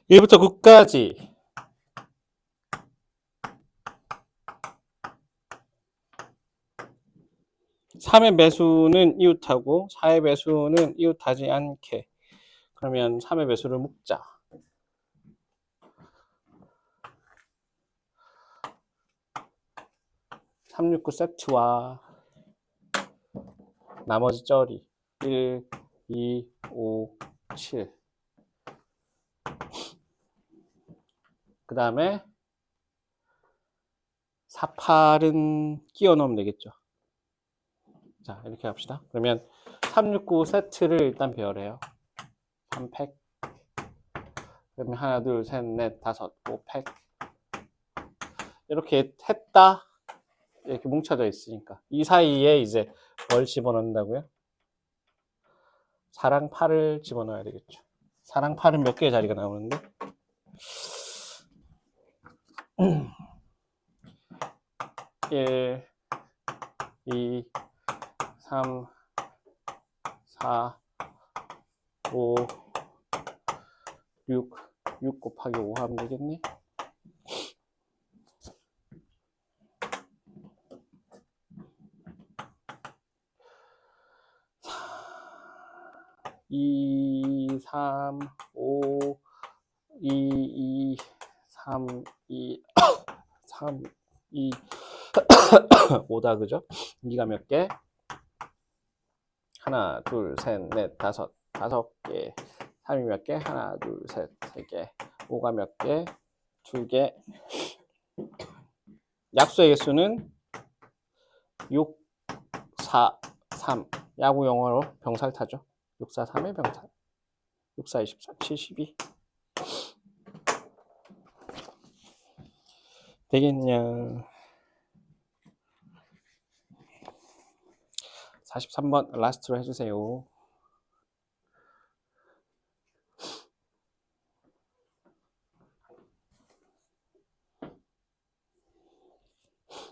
1부터 9까지 3의 배수는 이웃하고 4의 배수는 이웃하지 않게. 그러면 3의 배수를 묶자. 369 세트와 나머지 쩌리 1, 2, 5, 7. 그 다음에 4, 8은 끼워 넣으면 되겠죠. 자, 이렇게 합시다. 그러면 369 세트를 일단 배열해요. 3팩. 그러면 하나, 둘, 셋, 넷, 다섯, 5팩. 이렇게 했다. 이렇게 뭉쳐져 있으니까. 이 사이에 이제 뭘 집어넣는다고요? 4랑 8을 집어넣어야 되겠죠. 4랑 8은 몇 개의 자리가 나오는데? 1, 2, 3, 4, 5, 6, 6 곱하기 5 하면 되겠네. 2, 3, 5, 2, 2, 3, 2, 3, 2, 5다, 그죠? 2가 몇 개? 하나, 둘, 셋, 넷, 다섯, 5개. 3이 몇 개? 하나, 둘, 셋, 3개. 5가 몇 개? 2개. 약수의 개수는 6, 4, 3. 야구 용어로 병살 타죠. 6, 4, 3의 병살. 6, 4, 24, 72. 되겠냐. 43번 라스트로 해주세요.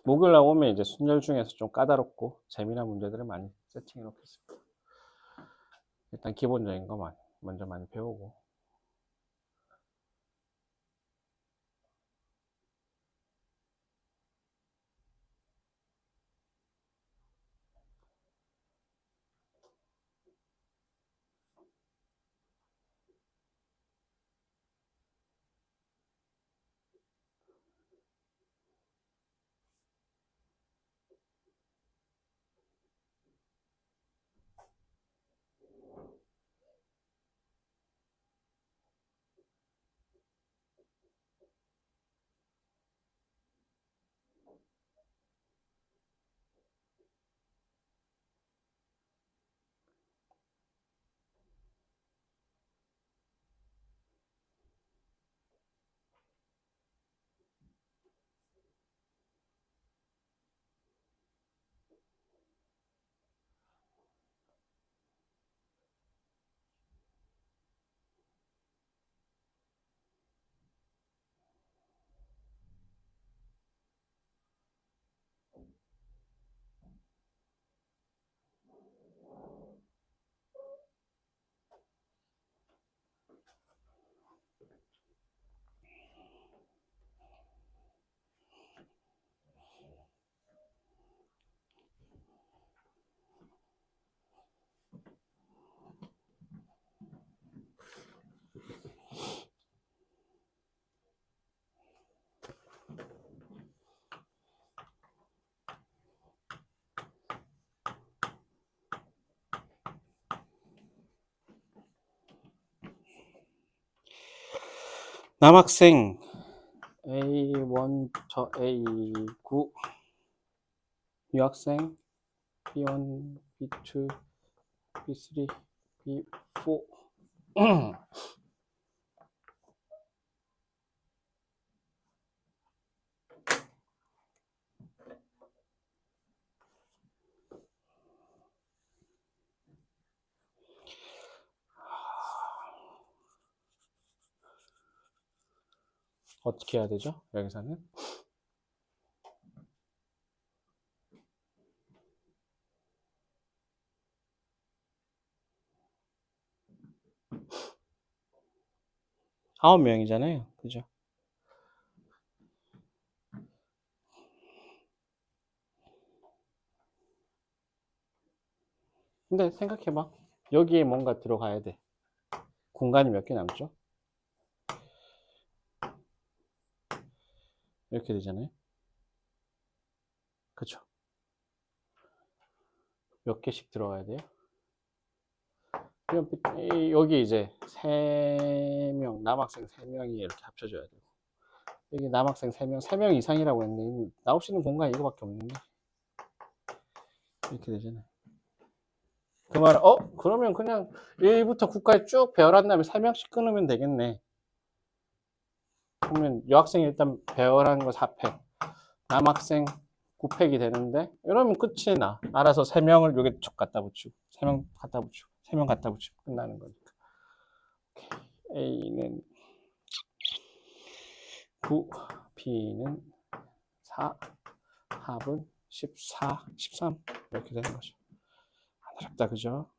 목요일 날 오면 이제 순열 중에서 좀 까다롭고 재미난 문제들을 많이 세팅해 놓겠습니다. 일단 기본적인 거 먼저 많이 배우고. 남학생 A1부터 A9, 유학생 B1, B2, B3, B4. 어떻게 해야 되죠? 여기서는 9명이잖아요. 그죠? 근데 생각해봐. 여기에 뭔가 들어가야 돼. 공간이 몇 개 남죠? 이렇게 되잖아요. 그쵸? 몇 개씩 들어가야 돼요? 여기 이제 3명, 남학생 3명이 이렇게 합쳐져야 되고. 여기 남학생 3명, 3명 이상이라고 했는데, 나올 수 있는 공간이 이거밖에 없는데. 이렇게 되잖아요. 그 말은, 그러면 그냥 1부터 9까지 쭉 배열한 다음에 3명씩 끊으면 되겠네. 그러면 여학생이 일단 배열한 거 4팩, 남학생 9팩이 되는데, 이러면 끝이 나. 알아서 3명을 여기 쭉 갖다 붙이고, 3명 갖다 붙이고, 3명 갖다 붙이고, 끝나는 거니까. A는 9, B는 4, 합은 14, 13 이렇게 되는 거죠. 안 어렵다, 그죠?